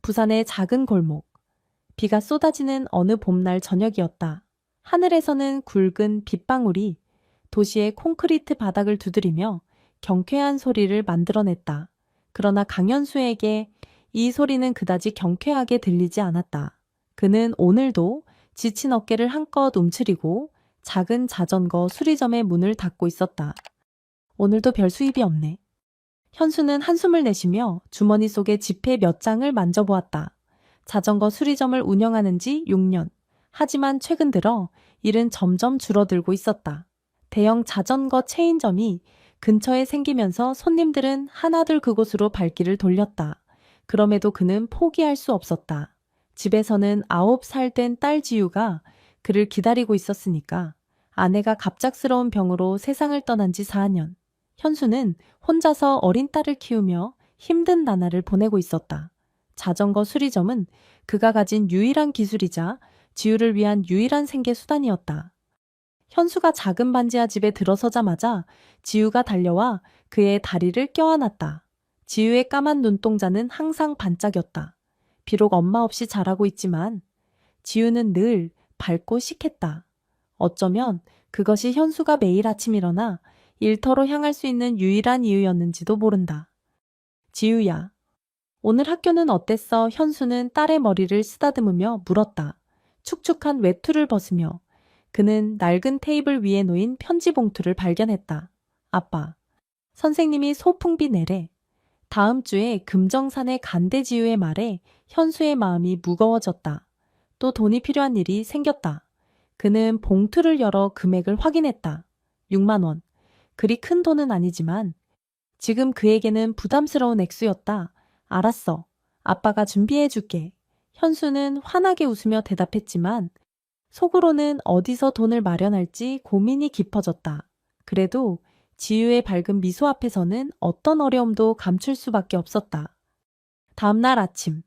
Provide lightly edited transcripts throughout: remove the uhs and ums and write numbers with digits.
부산의 작은 골목. 비가 쏟아지는 어느 봄날 저녁이었다. 하늘에서는 굵은 빗방울이 도시의 콘크리트 바닥을 두드리며 경쾌한 소리를 만들어냈다. 그러나 강현수에게 이 소리는 그다지 경쾌하게 들리지 않았다. 그는 오늘도 지친 어깨를 한껏 움츠리고 작은 자전거 수리점의 문을 닫고 있었다. 오늘도 별 수입이 없네. 현수는 한숨을 내쉬며 주머니 속의 지폐 몇 장을 만져보았다. 자전거 수리점을 운영하는 지 6년. 하지만 최근 들어 일은 점점 줄어들고 있었다. 대형 자전거 체인점이 근처에 생기면서 손님들은 하나둘 그곳으로 발길을 돌렸다. 그럼에도 그는 포기할 수 없었다. 집에서는 9살 된 딸 지유가 그를 기다리고 있었으니까. 아내가 갑작스러운 병으로 세상을 떠난 지 4년. 현수는 혼자서 어린 딸을 키우며 힘든 나날을 보내고 있었다. 자전거 수리점은 그가 가진 유일한 기술이자 지유를 위한 유일한 생계 수단이었다. 현수가 작은 반지하 집에 들어서자마자 지유가 달려와 그의 다리를 껴안았다. 지유의 까만 눈동자는 항상 반짝였다. 비록 엄마 없이 자라고 있지만 지유는 늘 밝고 시크했다. 어쩌면 그것이 현수가 매일 아침 일어나 일터로 향할 수 있는 유일한 이유였는지도 모른다. 지유야, 오늘 학교는 어땠어? 현수는 딸의 머리를 쓰다듬으며 물었다. 축축한 외투를 벗으며 그는 낡은 테이블 위에 놓인 편지 봉투를 발견했다. 아빠, 선생님이 소풍비 내래. 다음 주에 금정산에 간대 지유의 말에 현수의 마음이 무거워졌다. 또 돈이 필요한 일이 생겼다. 그는 봉투를 열어 금액을 확인했다. 6만 원. 그리 큰 돈은 아니지만 지금 그에게는 부담스러운 액수였다. 알았어. 아빠가 준비해 줄게. 현수는 환하게 웃으며 대답했지만 속으로는 어디서 돈을 마련할지 고민이 깊어졌다. 그래도 지유의 밝은 미소 앞에서는 어떤 어려움도 감출 수밖에 없었다. 다음 날 아침.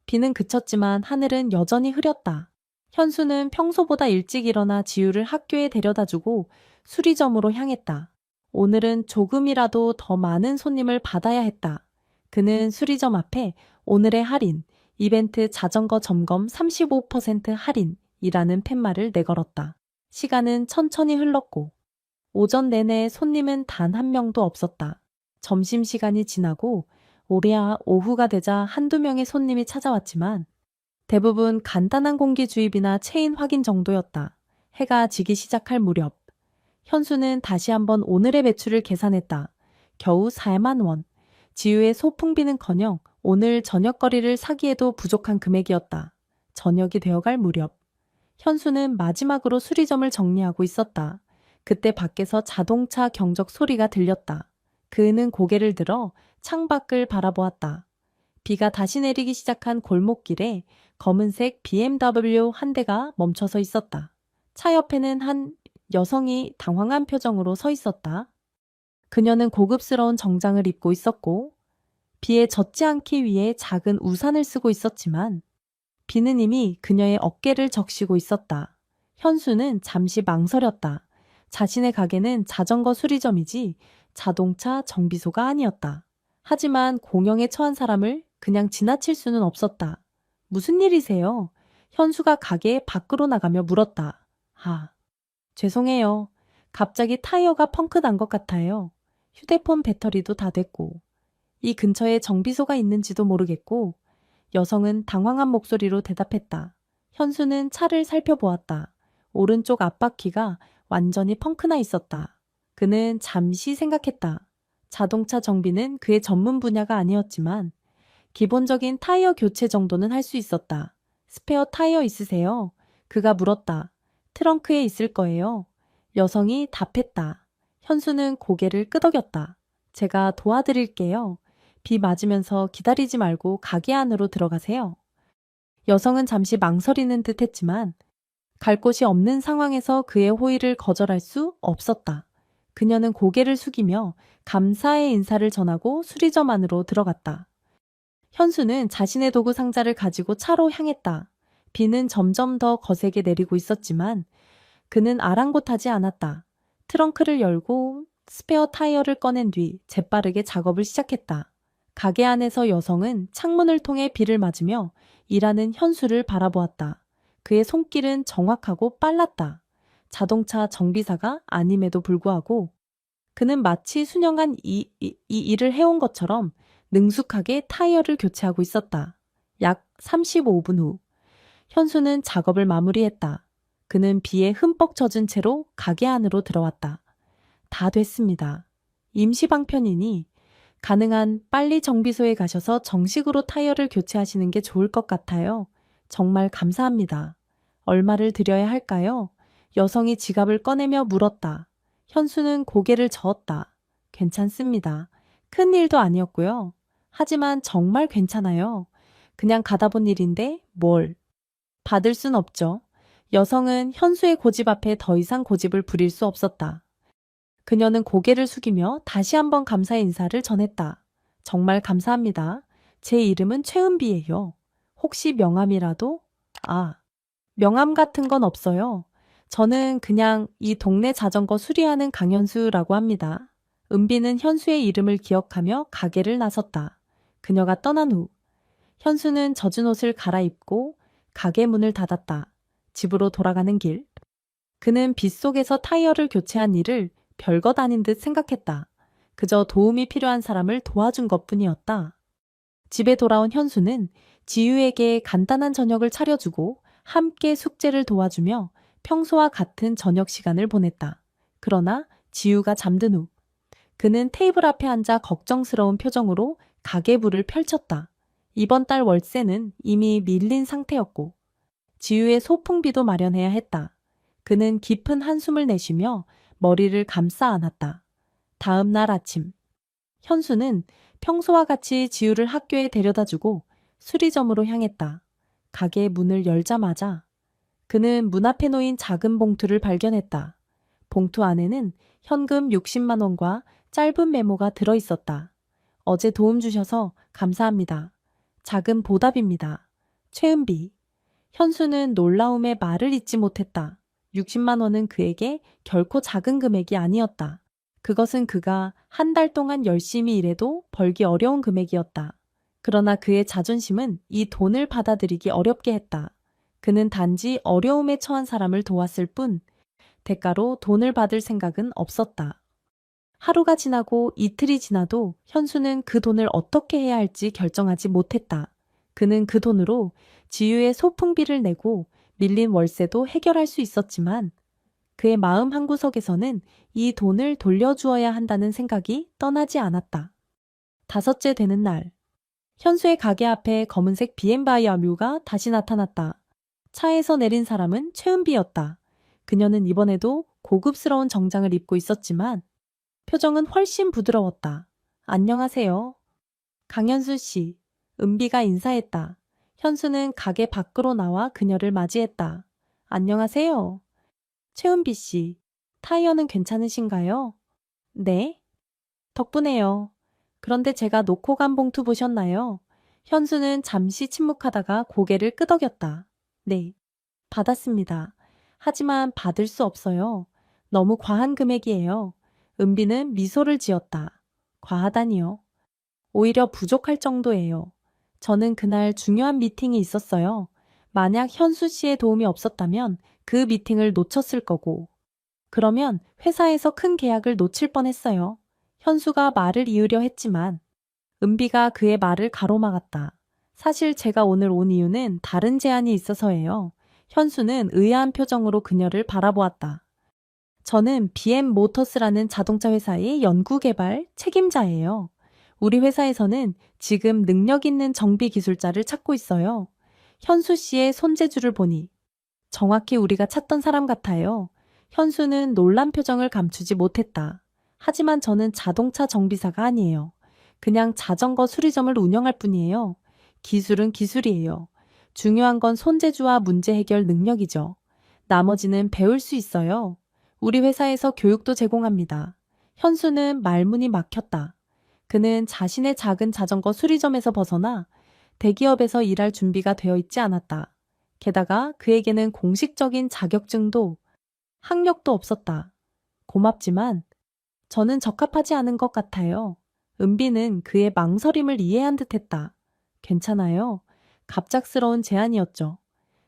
비는 그쳤지만 하늘은 여전히 흐렸다. 현수는 평소보다 일찍 일어나 지유를 학교에 데려다주고 수리점으로 향했다. 오늘은 조금이라도 더 많은 손님을 받아야 했다. 그는 수리점 앞에 오늘의 할인, 이벤트 자전거 점검 35% 할인이라는 팻말을 내걸었다. 시간은 천천히 흘렀고 오전 내내 손님은 단 한 명도 없었다. 점심시간이 지나고 오랴 오후가 되자 한두 명의 손님이 찾아왔지만 대부분 간단한 공기 주입이나 체인 확인 정도였다. 해가 지기 시작할 무렵 현수는 다시 한번 오늘의 매출을 계산했다. 겨우 4만 원. 지유의 소풍비는커녕 오늘 저녁거리를 사기에도 부족한 금액이었다. 저녁이 되어갈 무렵 현수는 마지막으로 수리점을 정리하고 있었다. 그때 밖에서 자동차 경적 소리가 들렸다. 그는 고개를 들어 창밖을 바라보았다. 비가 다시 내리기 시작한 골목길에 검은색 BMW 한 대가 멈춰서 있었다. 차 옆에는 한 여성이 당황한 표정으로 서 있었다. 그녀는 고급스러운 정장을 입고 있었고 비에 젖지 않기 위해 작은 우산을 쓰고 있었지만 비는 이미 그녀의 어깨를 적시고 있었다. 현수는 잠시 망설였다. 자신의 가게는 자전거 수리점이지 자동차 정비소가 아니었다. 하지만 공영에 처한 사람을 그냥 지나칠 수는 없었다. 무슨 일이세요? 현수가 가게 밖으로 나가며 물었다. 아, 죄송해요. 갑자기 타이어가 펑크 난 것 같아요. 휴대폰 배터리도 다 됐고. 이 근처에 정비소가 있는지도 모르겠고. 여성은 당황한 목소리로 대답했다. 현수는 차를 살펴보았다. 오른쪽 앞바퀴가 완전히 펑크나 있었다. 그는 잠시 생각했다. 자동차 정비는 그의 전문 분야가 아니었지만 기본적인 타이어 교체 정도는 할 수 있었다. 스페어 타이어 있으세요? 그가 물었다. 트렁크에 있을 거예요. 여성이 답했다. 현수는 고개를 끄덕였다. 제가 도와드릴게요. 비 맞으면서 기다리지 말고 가게 안으로 들어가세요. 여성은 잠시 망설이는 듯 했지만 갈 곳이 없는 상황에서 그의 호의를 거절할 수 없었다. 그녀는 고개를 숙이며 감사의 인사를 전하고 수리점 안으로 들어갔다. 현수는 자신의 도구 상자를 가지고 차로 향했다. 비는 점점 더 거세게 내리고 있었지만 그는 아랑곳하지 않았다. 트렁크를 열고 스페어 타이어를 꺼낸 뒤 재빠르게 작업을 시작했다. 가게 안에서 여성은 창문을 통해 비를 맞으며 일하는 현수를 바라보았다. 그의 손길은 정확하고 빨랐다. 자동차 정비사가 아님에도 불구하고 그는 마치 수년간 이 일을 해온 것처럼 능숙하게 타이어를 교체하고 있었다. 약 35분 후, 현수는 작업을 마무리했다. 그는 비에 흠뻑 젖은 채로 가게 안으로 들어왔다. 다 됐습니다. 임시방편이니 가능한 빨리 정비소에 가셔서 정식으로 타이어를 교체하시는 게 좋을 것 같아요. 정말 감사합니다. 얼마를 드려야 할까요? 여성이 지갑을 꺼내며 물었다. 현수는 고개를 저었다. 괜찮습니다. 큰 일도 아니었고요. 하지만 정말 괜찮아요. 그냥 가다 본 일인데 뭘. 받을 순 없죠. 여성은 현수의 고집 앞에 더 이상 고집을 부릴 수 없었다. 그녀는 고개를 숙이며 다시 한번 감사의 인사를 전했다. 정말 감사합니다. 제 이름은 최은비예요. 혹시 명함이라도? 아, 명함 같은 건 없어요. 저는 그냥 이 동네 자전거 수리하는 강현수라고 합니다. 은비는 현수의 이름을 기억하며 가게를 나섰다. 그녀가 떠난 후 현수는 젖은 옷을 갈아입고 가게 문을 닫았다. 집으로 돌아가는 길. 그는 빗속에서 타이어를 교체한 일을 별것 아닌 듯 생각했다. 그저 도움이 필요한 사람을 도와준 것뿐이었다. 집에 돌아온 현수는 지유에게 간단한 저녁을 차려주고 함께 숙제를 도와주며 평소와 같은 저녁 시간을 보냈다. 그러나 지유가 잠든 후 그는 테이블 앞에 앉아 걱정스러운 표정으로 가계부를 펼쳤다. 이번 달 월세는 이미 밀린 상태였고 지유의 소풍비도 마련해야 했다. 그는 깊은 한숨을 내쉬며 머리를 감싸 안았다. 다음 날 아침 현수는 평소와 같이 지유를 학교에 데려다주고 수리점으로 향했다. 가게 문을 열자마자 그는 문 앞에 놓인 작은 봉투를 발견했다. 봉투 안에는 현금 60만 원과 짧은 메모가 들어있었다. 어제 도움 주셔서 감사합니다. 작은 보답입니다. 최은비. 현수는 놀라움에 말을 잇지 못했다. 60만 원은 그에게 결코 작은 금액이 아니었다. 그것은 그가 한 달 동안 열심히 일해도 벌기 어려운 금액이었다. 그러나 그의 자존심은 이 돈을 받아들이기 어렵게 했다. 그는 단지 어려움에 처한 사람을 도왔을 뿐 대가로 돈을 받을 생각은 없었다. 하루가 지나고 이틀이 지나도 현수는 그 돈을 어떻게 해야 할지 결정하지 못했다. 그는 그 돈으로 지유의 소풍비를 내고 밀린 월세도 해결할 수 있었지만 그의 마음 한구석에서는 이 돈을 돌려주어야 한다는 생각이 떠나지 않았다. 다섯째 되는 날, 현수의 가게 앞에 검은색 BMW가 다시 나타났다. 차에서 내린 사람은 최은비였다. 그녀는 이번에도 고급스러운 정장을 입고 있었지만 표정은 훨씬 부드러웠다. 안녕하세요. 강현수 씨, 은비가 인사했다. 현수는 가게 밖으로 나와 그녀를 맞이했다. 안녕하세요. 최은비 씨, 타이어는 괜찮으신가요? 네. 덕분에요. 그런데 제가 놓고 간 봉투 보셨나요? 현수는 잠시 침묵하다가 고개를 끄덕였다. 네. 받았습니다. 하지만 받을 수 없어요. 너무 과한 금액이에요. 은비는 미소를 지었다. 과하다니요. 오히려 부족할 정도예요. 저는 그날 중요한 미팅이 있었어요. 만약 현수 씨의 도움이 없었다면 그 미팅을 놓쳤을 거고. 그러면 회사에서 큰 계약을 놓칠 뻔했어요. 현수가 말을 이으려 했지만 은비가 그의 말을 가로막았다. 사실 제가 오늘 온 이유는 다른 제안이 있어서예요. 현수는 의아한 표정으로 그녀를 바라보았다. 저는 BM 모터스라는 자동차 회사의 연구개발 책임자예요. 우리 회사에서는 지금 능력 있는 정비 기술자를 찾고 있어요. 현수 씨의 손재주를 보니 정확히 우리가 찾던 사람 같아요. 현수는 놀란 표정을 감추지 못했다. 하지만 저는 자동차 정비사가 아니에요. 그냥 자전거 수리점을 운영할 뿐이에요. 기술은 기술이에요. 중요한 건 손재주와 문제 해결 능력이죠. 나머지는 배울 수 있어요. 우리 회사에서 교육도 제공합니다. 현수는 말문이 막혔다. 그는 자신의 작은 자전거 수리점에서 벗어나 대기업에서 일할 준비가 되어 있지 않았다. 게다가 그에게는 공식적인 자격증도 학력도 없었다. 고맙지만 저는 적합하지 않은 것 같아요. 은비는 그의 망설임을 이해한 듯했다. 괜찮아요. 갑작스러운 제안이었죠.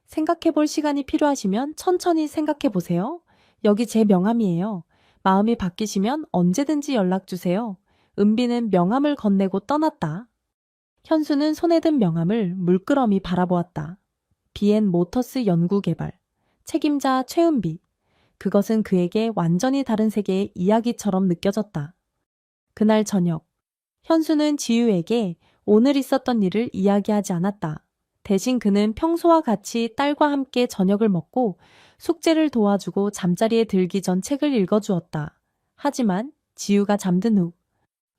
생각해볼 시간이 필요하시면 천천히 생각해보세요. 여기 제 명함이에요. 마음이 바뀌시면 언제든지 연락주세요. 은비는 명함을 건네고 떠났다. 현수는 손에 든 명함을 물끄러미 바라보았다. 비엔 모터스 연구개발. 책임자 최은비. 그것은 그에게 완전히 다른 세계의 이야기처럼 느껴졌다. 그날 저녁, 현수는 지유에게 오늘 있었던 일을 이야기하지 않았다. 대신 그는 평소와 같이 딸과 함께 저녁을 먹고 숙제를 도와주고 잠자리에 들기 전 책을 읽어주었다. 하지만 지유가 잠든 후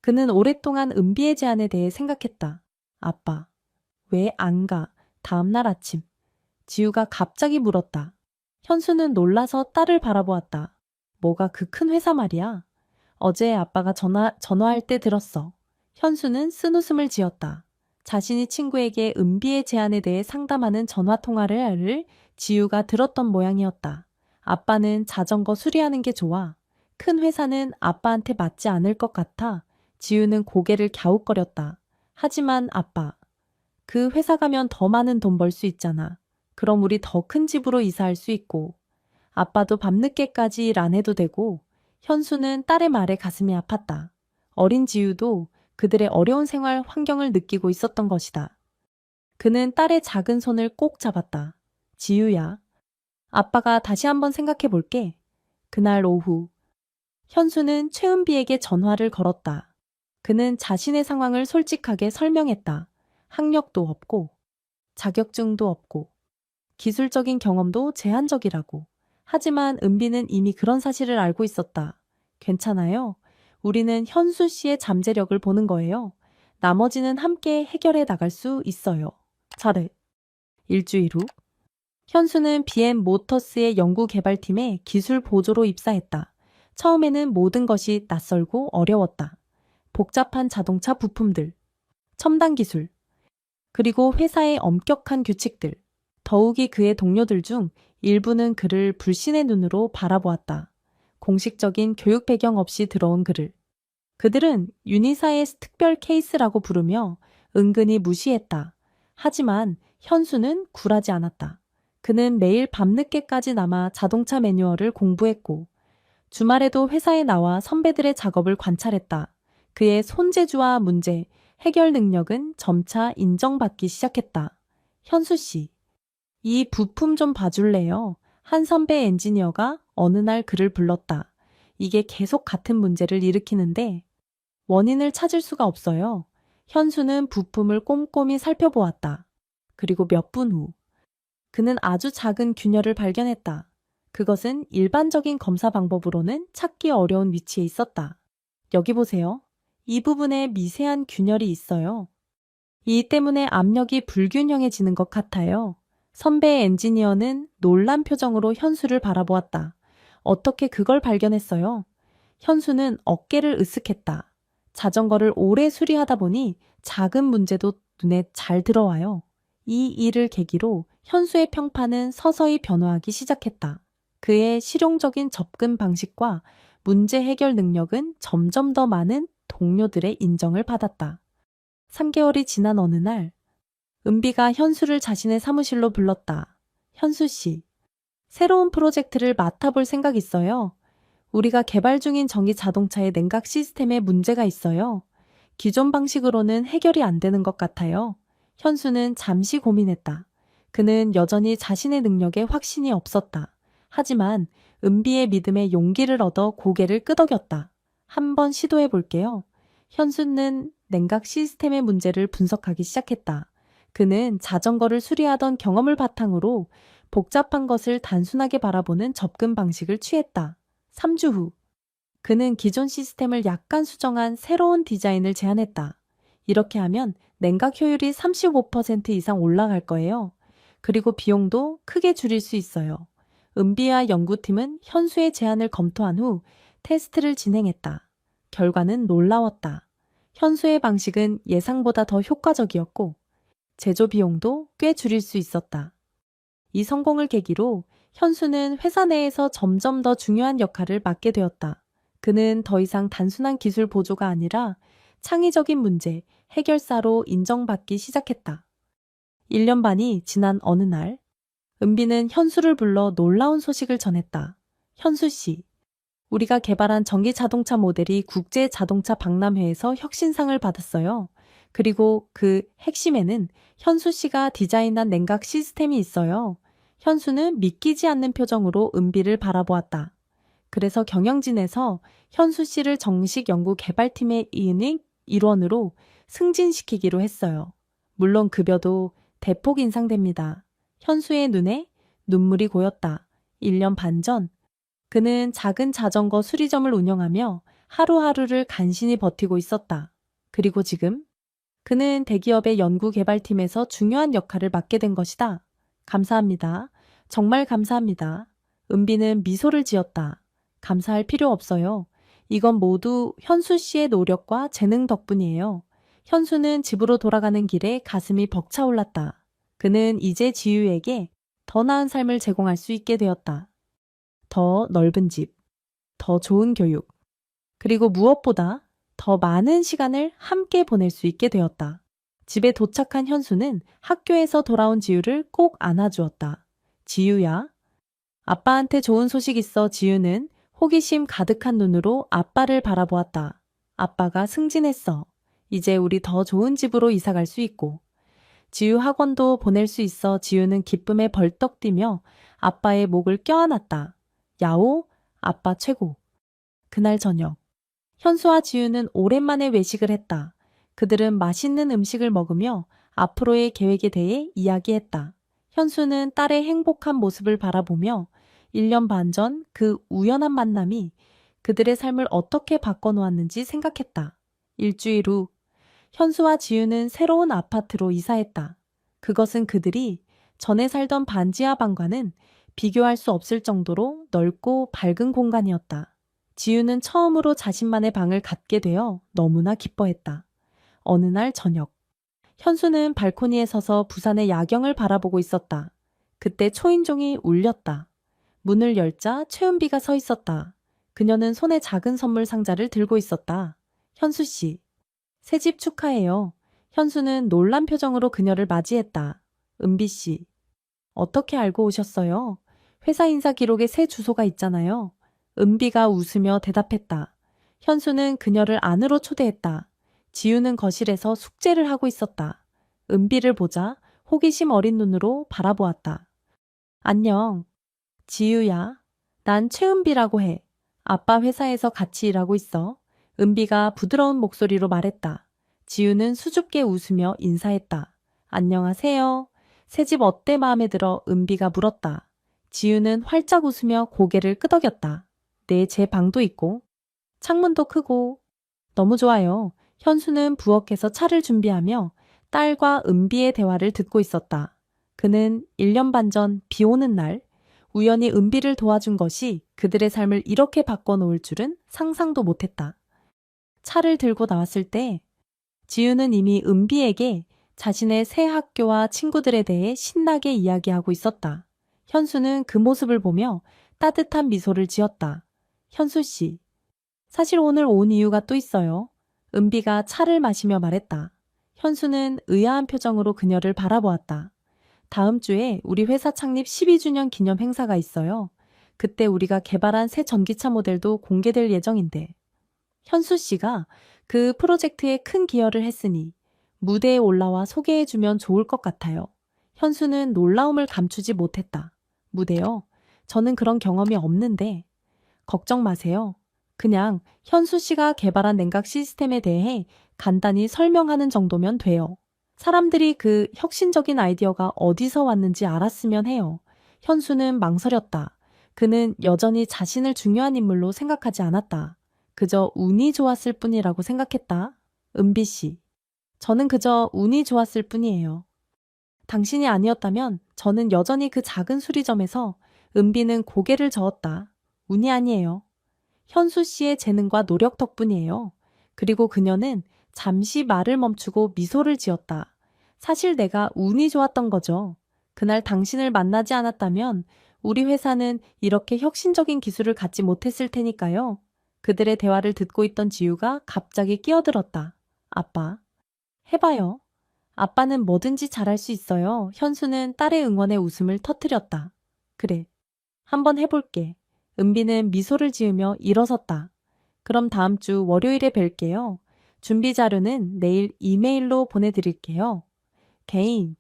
그는 오랫동안 은비의 제안에 대해 생각했다. 아빠, 왜 안 가? 다음날 아침. 지유가 갑자기 물었다. 현수는 놀라서 딸을 바라보았다. 뭐가 그 큰 회사 말이야? 어제 아빠가 전화할 때 들었어. 현수는 쓴웃음을 지었다. 자신이 친구에게 은비의 제안에 대해 상담하는 전화통화를 지유가 들었던 모양이었다. 아빠는 자전거 수리하는 게 좋아. 큰 회사는 아빠한테 맞지 않을 것 같아. 지유는 고개를 갸웃거렸다. 하지만 아빠, 그 회사 가면 더 많은 돈 벌 수 있잖아. 그럼 우리 더 큰 집으로 이사할 수 있고. 아빠도 밤늦게까지 일 안 해도 되고. 현수는 딸의 말에 가슴이 아팠다. 어린 지유도 그들의 어려운 생활 환경을 느끼고 있었던 것이다. 그는 딸의 작은 손을 꼭 잡았다. 지유야, 아빠가 다시 한번 생각해 볼게. 그날 오후, 현수는 최은비에게 전화를 걸었다. 그는 자신의 상황을 솔직하게 설명했다. 학력도 없고, 자격증도 없고, 기술적인 경험도 제한적이라고. 하지만 은비는 이미 그런 사실을 알고 있었다. 괜찮아요. 우리는 현수 씨의 잠재력을 보는 거예요. 나머지는 함께 해결해 나갈 수 있어요. 잘해. 일주일 후, 현수는 BM 모터스의 연구개발팀에 기술 보조로 입사했다. 처음에는 모든 것이 낯설고 어려웠다. 복잡한 자동차 부품들, 첨단 기술, 그리고 회사의 엄격한 규칙들. 더욱이 그의 동료들 중 일부는 그를 불신의 눈으로 바라보았다. 공식적인 교육 배경 없이 들어온 그를. 그들은 유니사의 특별 케이스라고 부르며 은근히 무시했다. 하지만 현수는 굴하지 않았다. 그는 매일 밤늦게까지 남아 자동차 매뉴얼을 공부했고 주말에도 회사에 나와 선배들의 작업을 관찰했다. 그의 손재주와 문제, 해결 능력은 점차 인정받기 시작했다. 현수 씨, 이 부품 좀 봐줄래요? 한 선배 엔지니어가 어느 날 그를 불렀다. 이게 계속 같은 문제를 일으키는데 원인을 찾을 수가 없어요. 현수는 부품을 꼼꼼히 살펴보았다. 그리고 몇 분 후, 그는 아주 작은 균열을 발견했다. 그것은 일반적인 검사 방법으로는 찾기 어려운 위치에 있었다. 여기 보세요. 이 부분에 미세한 균열이 있어요. 이 때문에 압력이 불균형해지는 것 같아요. 선배 엔지니어는 놀란 표정으로 현수를 바라보았다. 어떻게 그걸 발견했어요? 현수는 어깨를 으쓱했다. 자전거를 오래 수리하다 보니 작은 문제도 눈에 잘 들어와요. 이 일을 계기로 현수의 평판은 서서히 변화하기 시작했다. 그의 실용적인 접근 방식과 문제 해결 능력은 점점 더 많은 동료들의 인정을 받았다. 3개월이 지난 어느 날, 은비가 현수를 자신의 사무실로 불렀다. 현수 씨, 새로운 프로젝트를 맡아볼 생각 있어요. 우리가 개발 중인 전기 자동차의 냉각 시스템에 문제가 있어요. 기존 방식으로는 해결이 안 되는 것 같아요. 현수는 잠시 고민했다. 그는 여전히 자신의 능력에 확신이 없었다. 하지만 은비의 믿음에 용기를 얻어 고개를 끄덕였다. 한번 시도해 볼게요. 현수는 냉각 시스템의 문제를 분석하기 시작했다. 그는 자전거를 수리하던 경험을 바탕으로 복잡한 것을 단순하게 바라보는 접근 방식을 취했다. 3주 후, 그는 기존 시스템을 약간 수정한 새로운 디자인을 제안했다. 이렇게 하면 냉각 효율이 35% 이상 올라갈 거예요. 그리고 비용도 크게 줄일 수 있어요. 은비와 연구팀은 현수의 제안을 검토한 후 테스트를 진행했다. 결과는 놀라웠다. 현수의 방식은 예상보다 더 효과적이었고 제조 비용도 꽤 줄일 수 있었다. 이 성공을 계기로 현수는 회사 내에서 점점 더 중요한 역할을 맡게 되었다. 그는 더 이상 단순한 기술 보조가 아니라 창의적인 문제, 해결사로 인정받기 시작했다. 1년 반이 지난 어느 날, 은비는 현수를 불러 놀라운 소식을 전했다. 현수 씨, 우리가 개발한 전기 자동차 모델이 국제 자동차 박람회에서 혁신상을 받았어요. 그리고 그 핵심에는 현수 씨가 디자인한 냉각 시스템이 있어요. 현수는 믿기지 않는 표정으로 은비를 바라보았다. 그래서 경영진에서 현수 씨를 정식 연구 개발팀의 일원으로 승진시키기로 했어요. 물론 급여도 대폭 인상됩니다. 현수의 눈에 눈물이 고였다. 1년 반 전, 그는 작은 자전거 수리점을 운영하며 하루하루를 간신히 버티고 있었다. 그리고 지금 그는 대기업의 연구개발팀에서 중요한 역할을 맡게 된 것이다. 감사합니다. 정말 감사합니다. 은비는 미소를 지었다. 감사할 필요 없어요. 이건 모두 현수 씨의 노력과 재능 덕분이에요. 현수는 집으로 돌아가는 길에 가슴이 벅차올랐다. 그는 이제 지유에게 더 나은 삶을 제공할 수 있게 되었다. 더 넓은 집, 더 좋은 교육, 그리고 무엇보다 더 많은 시간을 함께 보낼 수 있게 되었다. 집에 도착한 현수는 학교에서 돌아온 지유를 꼭 안아주었다. 지유야. 아빠한테 좋은 소식 있어. 지유는 호기심 가득한 눈으로 아빠를 바라보았다. 아빠가 승진했어. 이제 우리 더 좋은 집으로 이사 갈 수 있고. 지유 학원도 보낼 수 있어. 지유는 기쁨에 벌떡 뛰며 아빠의 목을 껴안았다. 야오, 아빠 최고. 그날 저녁, 현수와 지유는 오랜만에 외식을 했다. 그들은 맛있는 음식을 먹으며 앞으로의 계획에 대해 이야기했다. 현수는 딸의 행복한 모습을 바라보며 1년 반 전 그 우연한 만남이 그들의 삶을 어떻게 바꿔놓았는지 생각했다. 일주일 후, 현수와 지유는 새로운 아파트로 이사했다. 그것은 그들이 전에 살던 반지하 방과는 비교할 수 없을 정도로 넓고 밝은 공간이었다. 지유는 처음으로 자신만의 방을 갖게 되어 너무나 기뻐했다. 어느 날 저녁, 현수는 발코니에 서서 부산의 야경을 바라보고 있었다. 그때 초인종이 울렸다. 문을 열자 최은비가 서 있었다. 그녀는 손에 작은 선물 상자를 들고 있었다. 현수 씨, 새집 축하해요. 현수는 놀란 표정으로 그녀를 맞이했다. 은비 씨, 어떻게 알고 오셨어요? 회사 인사 기록에 새 주소가 있잖아요. 은비가 웃으며 대답했다. 현수는 그녀를 안으로 초대했다. 지유는 거실에서 숙제를 하고 있었다. 은비를 보자 호기심 어린 눈으로 바라보았다. 안녕. 지유야. 난 최은비라고 해. 아빠 회사에서 같이 일하고 있어. 은비가 부드러운 목소리로 말했다. 지유는 수줍게 웃으며 인사했다. 안녕하세요. 새집 어때 마음에 들어? 은비가 물었다. 지유는 활짝 웃으며 고개를 끄덕였다. 네, 제 방도 있고 창문도 크고 너무 좋아요. 현수는 부엌에서 차를 준비하며 딸과 은비의 대화를 듣고 있었다. 그는 1년 반 전 비 오는 날 우연히 은비를 도와준 것이 그들의 삶을 이렇게 바꿔놓을 줄은 상상도 못했다. 차를 들고 나왔을 때 지유는 이미 은비에게 자신의 새 학교와 친구들에 대해 신나게 이야기하고 있었다. 현수는 그 모습을 보며 따뜻한 미소를 지었다. 현수 씨, 사실 오늘 온 이유가 또 있어요. 은비가 차를 마시며 말했다. 현수는 의아한 표정으로 그녀를 바라보았다. 다음 주에 우리 회사 창립 12주년 기념 행사가 있어요. 그때 우리가 개발한 새 전기차 모델도 공개될 예정인데. 현수 씨가 그 프로젝트에 큰 기여를 했으니 무대에 올라와 소개해주면 좋을 것 같아요. 현수는 놀라움을 감추지 못했다. 무대요? 저는 그런 경험이 없는데. 걱정 마세요. 그냥 현수 씨가 개발한 냉각 시스템에 대해 간단히 설명하는 정도면 돼요. 사람들이 그 혁신적인 아이디어가 어디서 왔는지 알았으면 해요. 현수는 망설였다. 그는 여전히 자신을 중요한 인물로 생각하지 않았다. 그저 운이 좋았을 뿐이라고 생각했다. 은비 씨, 저는 그저 운이 좋았을 뿐이에요. 당신이 아니었다면 저는 여전히 그 작은 수리점에서. 은비는 고개를 저었다. 운이 아니에요. 현수 씨의 재능과 노력 덕분이에요. 그리고 그녀는 잠시 말을 멈추고 미소를 지었다. 사실 내가 운이 좋았던 거죠. 그날 당신을 만나지 않았다면 우리 회사는 이렇게 혁신적인 기술을 갖지 못했을 테니까요. 그들의 대화를 듣고 있던 지유가 갑자기 끼어들었다. 아빠, 해봐요. 아빠는 뭐든지 잘할 수 있어요. 현수는 딸의 응원에 웃음을 터뜨렸다. 그래, 한번 해볼게. 은비는 미소를 지으며 일어섰다. 그럼 다음 주 월요일에 뵐게요. 준비 자료는 내일 이메일로 보내드릴게요. 개인.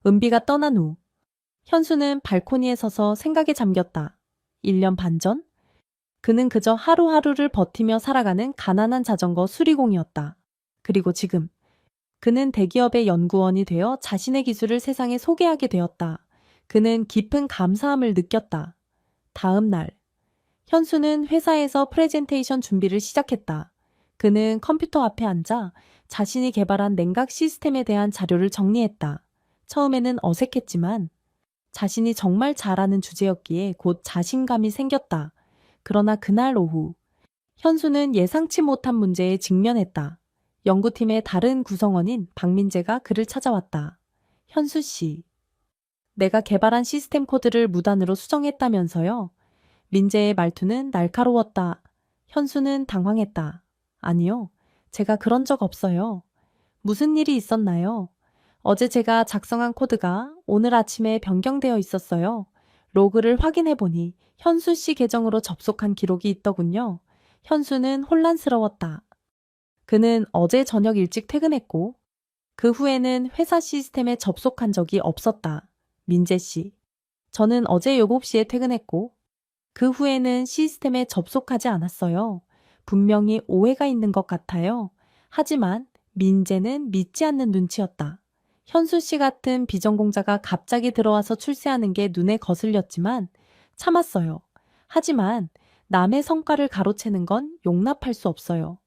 은비가 떠난 후 현수는 발코니에 서서 생각에 잠겼다. 1년 반 전? 그는 그저 하루하루를 버티며 살아가는 가난한 자전거 수리공이었다. 그리고 지금 그는 대기업의 연구원이 되어 자신의 기술을 세상에 소개하게 되었다. 그는 깊은 감사함을 느꼈다. 다음 날, 현수는 회사에서 프레젠테이션 준비를 시작했다. 그는 컴퓨터 앞에 앉아 자신이 개발한 냉각 시스템에 대한 자료를 정리했다. 처음에는 어색했지만 자신이 정말 잘하는 주제였기에 곧 자신감이 생겼다. 그러나 그날 오후, 현수는 예상치 못한 문제에 직면했다. 연구팀의 다른 구성원인 박민재가 그를 찾아왔다. 현수 씨, 내가 개발한 시스템 코드를 무단으로 수정했다면서요? 민재의 말투는 날카로웠다. 현수는 당황했다. 아니요, 제가 그런 적 없어요. 무슨 일이 있었나요? 어제 제가 작성한 코드가 오늘 아침에 변경되어 있었어요. 로그를 확인해보니 현수 씨 계정으로 접속한 기록이 있더군요. 현수는 혼란스러웠다. 그는 어제 저녁 일찍 퇴근했고 그 후에는 회사 시스템에 접속한 적이 없었다. 민재 씨, 저는 어제 7시에 퇴근했고 그 후에는 시스템에 접속하지 않았어요. 분명히 오해가 있는 것 같아요. 하지만 민재는 믿지 않는 눈치였다. 현수 씨 같은 비전공자가 갑자기 들어와서 출세하는 게 눈에 거슬렸지만 참았어요. 하지만 남의 성과를 가로채는 건 용납할 수 없어요.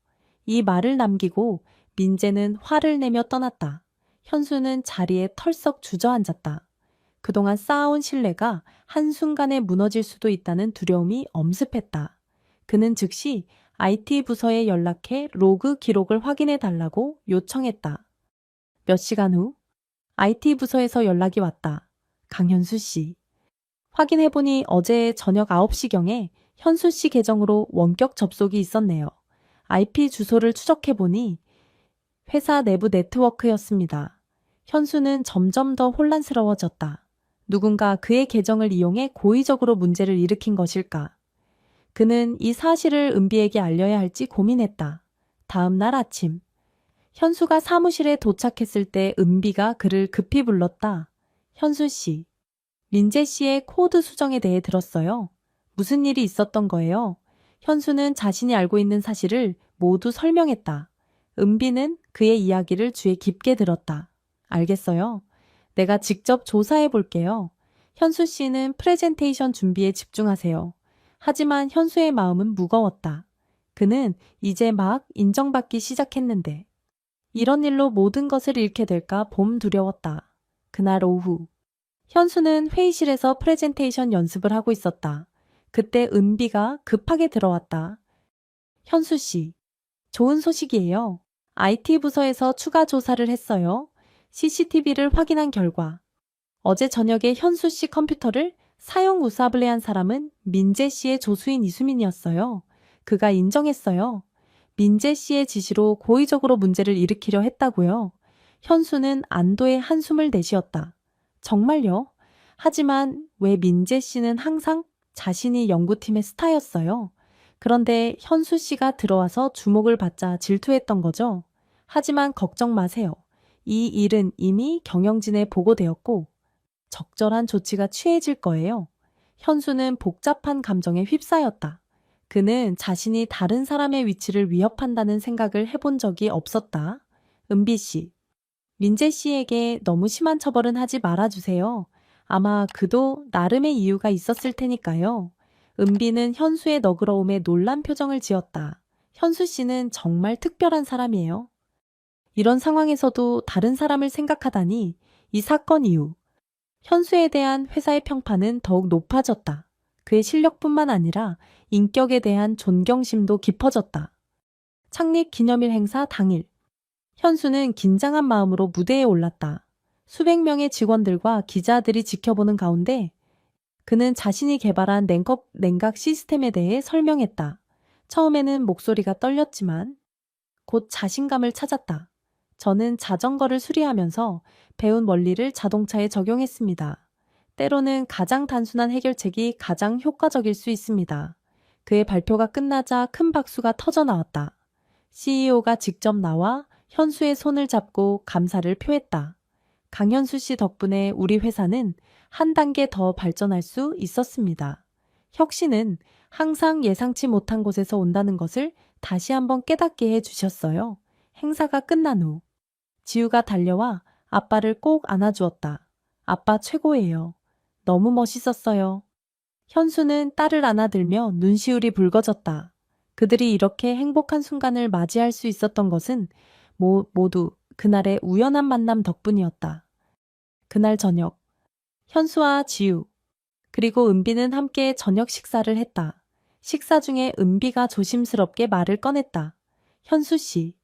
이 말을 남기고 민재는 화를 내며 떠났다. 현수는 자리에 털썩 주저앉았다. 그동안 쌓아온 신뢰가 한순간에 무너질 수도 있다는 두려움이 엄습했다. 그는 즉시 IT 부서에 연락해 로그 기록을 확인해 달라고 요청했다. 몇 시간 후 IT 부서에서 연락이 왔다. 강현수 씨. 확인해보니 어제 저녁 9시경에 현수 씨 계정으로 원격 접속이 있었네요. IP 주소를 추적해보니 회사 내부 네트워크였습니다. 현수는 점점 더 혼란스러워졌다. 누군가 그의 계정을 이용해 고의적으로 문제를 일으킨 것일까? 그는 이 사실을 은비에게 알려야 할지 고민했다. 다음 날 아침, 현수가 사무실에 도착했을 때 은비가 그를 급히 불렀다. 현수 씨, 민재 씨의 코드 수정에 대해 들었어요. 무슨 일이 있었던 거예요? 현수는 자신이 알고 있는 사실을 모두 설명했다. 은비는 그의 이야기를 귀에 깊게 들었다. 알겠어요. 내가 직접 조사해 볼게요. 현수 씨는 프레젠테이션 준비에 집중하세요. 하지만 현수의 마음은 무거웠다. 그는 이제 막 인정받기 시작했는데 이런 일로 모든 것을 잃게 될까 봄 두려웠다. 그날 오후 현수는 회의실에서 프레젠테이션 연습을 하고 있었다. 그때 은비가 급하게 들어왔다. 현수 씨, 좋은 소식이에요. IT 부서에서 추가 조사를 했어요. CCTV를 확인한 결과 어제 저녁에 현수 씨 컴퓨터를 사용 우사블레 한 사람은 민재 씨의 조수인 이수민이었어요. 그가 인정했어요. 민재 씨의 지시로 고의적으로 문제를 일으키려 했다고요. 현수는 안도의 한숨을 내쉬었다. 정말요? 하지만 왜 민재 씨는 항상 자신이 연구팀의 스타였어요? 그런데 현수 씨가 들어와서 주목을 받자 질투했던 거죠. 하지만 걱정 마세요. 이 일은 이미 경영진에 보고되었고 적절한 조치가 취해질 거예요. 현수는 복잡한 감정에 휩싸였다. 그는 자신이 다른 사람의 위치를 위협한다는 생각을 해본 적이 없었다. 은비 씨, 민재 씨에게 너무 심한 처벌은 하지 말아주세요. 아마 그도 나름의 이유가 있었을 테니까요. 은비는 현수의 너그러움에 놀란 표정을 지었다. 현수 씨는 정말 특별한 사람이에요. 이런 상황에서도 다른 사람을 생각하다니 이 사건 이후 현수에 대한 회사의 평판은 더욱 높아졌다. 그의 실력뿐만 아니라 인격에 대한 존경심도 깊어졌다. 창립 기념일 행사 당일, 현수는 긴장한 마음으로 무대에 올랐다. 수백 명의 직원들과 기자들이 지켜보는 가운데 그는 자신이 개발한 냉각 시스템에 대해 설명했다. 처음에는 목소리가 떨렸지만 곧 자신감을 찾았다. 저는 자전거를 수리하면서 배운 원리를 자동차에 적용했습니다. 때로는 가장 단순한 해결책이 가장 효과적일 수 있습니다. 그의 발표가 끝나자 큰 박수가 터져 나왔다. CEO가 직접 나와 현수의 손을 잡고 감사를 표했다. 강현수 씨 덕분에 우리 회사는 한 단계 더 발전할 수 있었습니다. 혁신은 항상 예상치 못한 곳에서 온다는 것을 다시 한번 깨닫게 해 주셨어요. 행사가 끝난 후 지우가 달려와 아빠를 꼭 안아주었다. 아빠 최고예요. 너무 멋있었어요. 현수는 딸을 안아들며 눈시울이 붉어졌다. 그들이 이렇게 행복한 순간을 맞이할 수 있었던 것은 모두 그날의 우연한 만남 덕분이었다. 그날 저녁, 현수와 지우, 그리고 은비는 함께 저녁 식사를 했다. 식사 중에 은비가 조심스럽게 말을 꺼냈다. 현수 씨,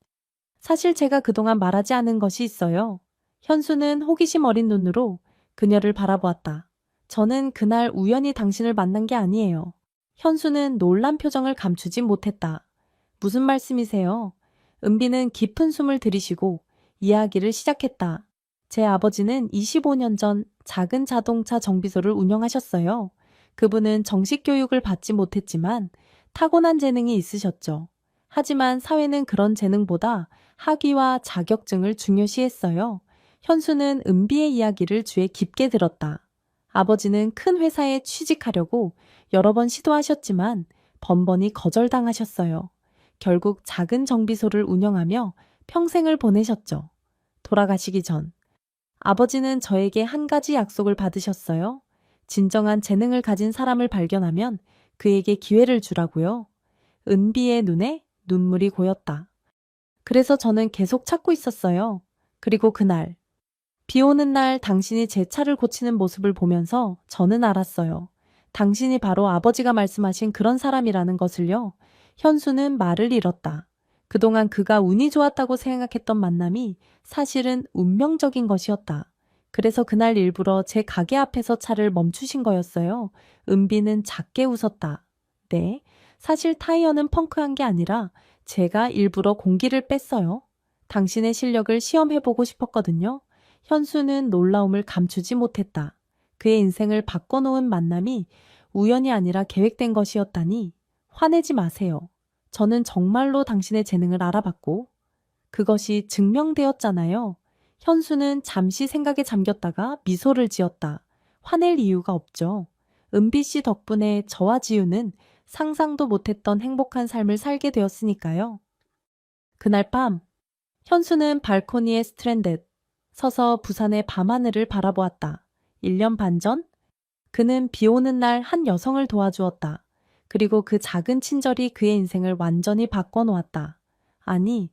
사실 제가 그동안 말하지 않은 것이 있어요. 현수는 호기심 어린 눈으로 그녀를 바라보았다. 저는 그날 우연히 당신을 만난 게 아니에요. 현수는 놀란 표정을 감추지 못했다. 무슨 말씀이세요? 은비는 깊은 숨을 들이쉬고 이야기를 시작했다. 제 아버지는 25년 전 작은 자동차 정비소를 운영하셨어요. 그분은 정식 교육을 받지 못했지만 타고난 재능이 있으셨죠. 하지만 사회는 그런 재능보다 학위와 자격증을 중요시했어요. 현수는 은비의 이야기를 귀에 깊게 들었다. 아버지는 큰 회사에 취직하려고 여러 번 시도하셨지만 번번이 거절당하셨어요. 결국 작은 정비소를 운영하며 평생을 보내셨죠. 돌아가시기 전 아버지는 저에게 한 가지 약속을 받으셨어요. 진정한 재능을 가진 사람을 발견하면 그에게 기회를 주라고요. 은비의 눈에 눈물이 고였다. 그래서 저는 계속 찾고 있었어요. 그리고 그날, 비 오는 날 당신이 제 차를 고치는 모습을 보면서 저는 알았어요. 당신이 바로 아버지가 말씀하신 그런 사람이라는 것을요. 현수는 말을 잃었다. 그동안 그가 운이 좋았다고 생각했던 만남이 사실은 운명적인 것이었다. 그래서 그날 일부러 제 가게 앞에서 차를 멈추신 거였어요. 은비는 작게 웃었다. 네, 사실 타이어는 펑크한 게 아니라 제가 일부러 공기를 뺐어요. 당신의 실력을 시험해보고 싶었거든요. 현수는 놀라움을 감추지 못했다. 그의 인생을 바꿔놓은 만남이 우연이 아니라 계획된 것이었다니 화내지 마세요. 저는 정말로 당신의 재능을 알아봤고 그것이 증명되었잖아요. 현수는 잠시 생각에 잠겼다가 미소를 지었다. 화낼 이유가 없죠. 은비 씨 덕분에 저와 지우는 상상도 못했던 행복한 삶을 살게 되었으니까요. 그날 밤 현수는 발코니에 스트랜댓 서서 부산의 밤하늘을 바라보았다. 1년 반 전 그는 비 오는 날 한 여성을 도와주었다. 그리고 그 작은 친절이 그의 인생을 완전히 바꿔놓았다. 아니,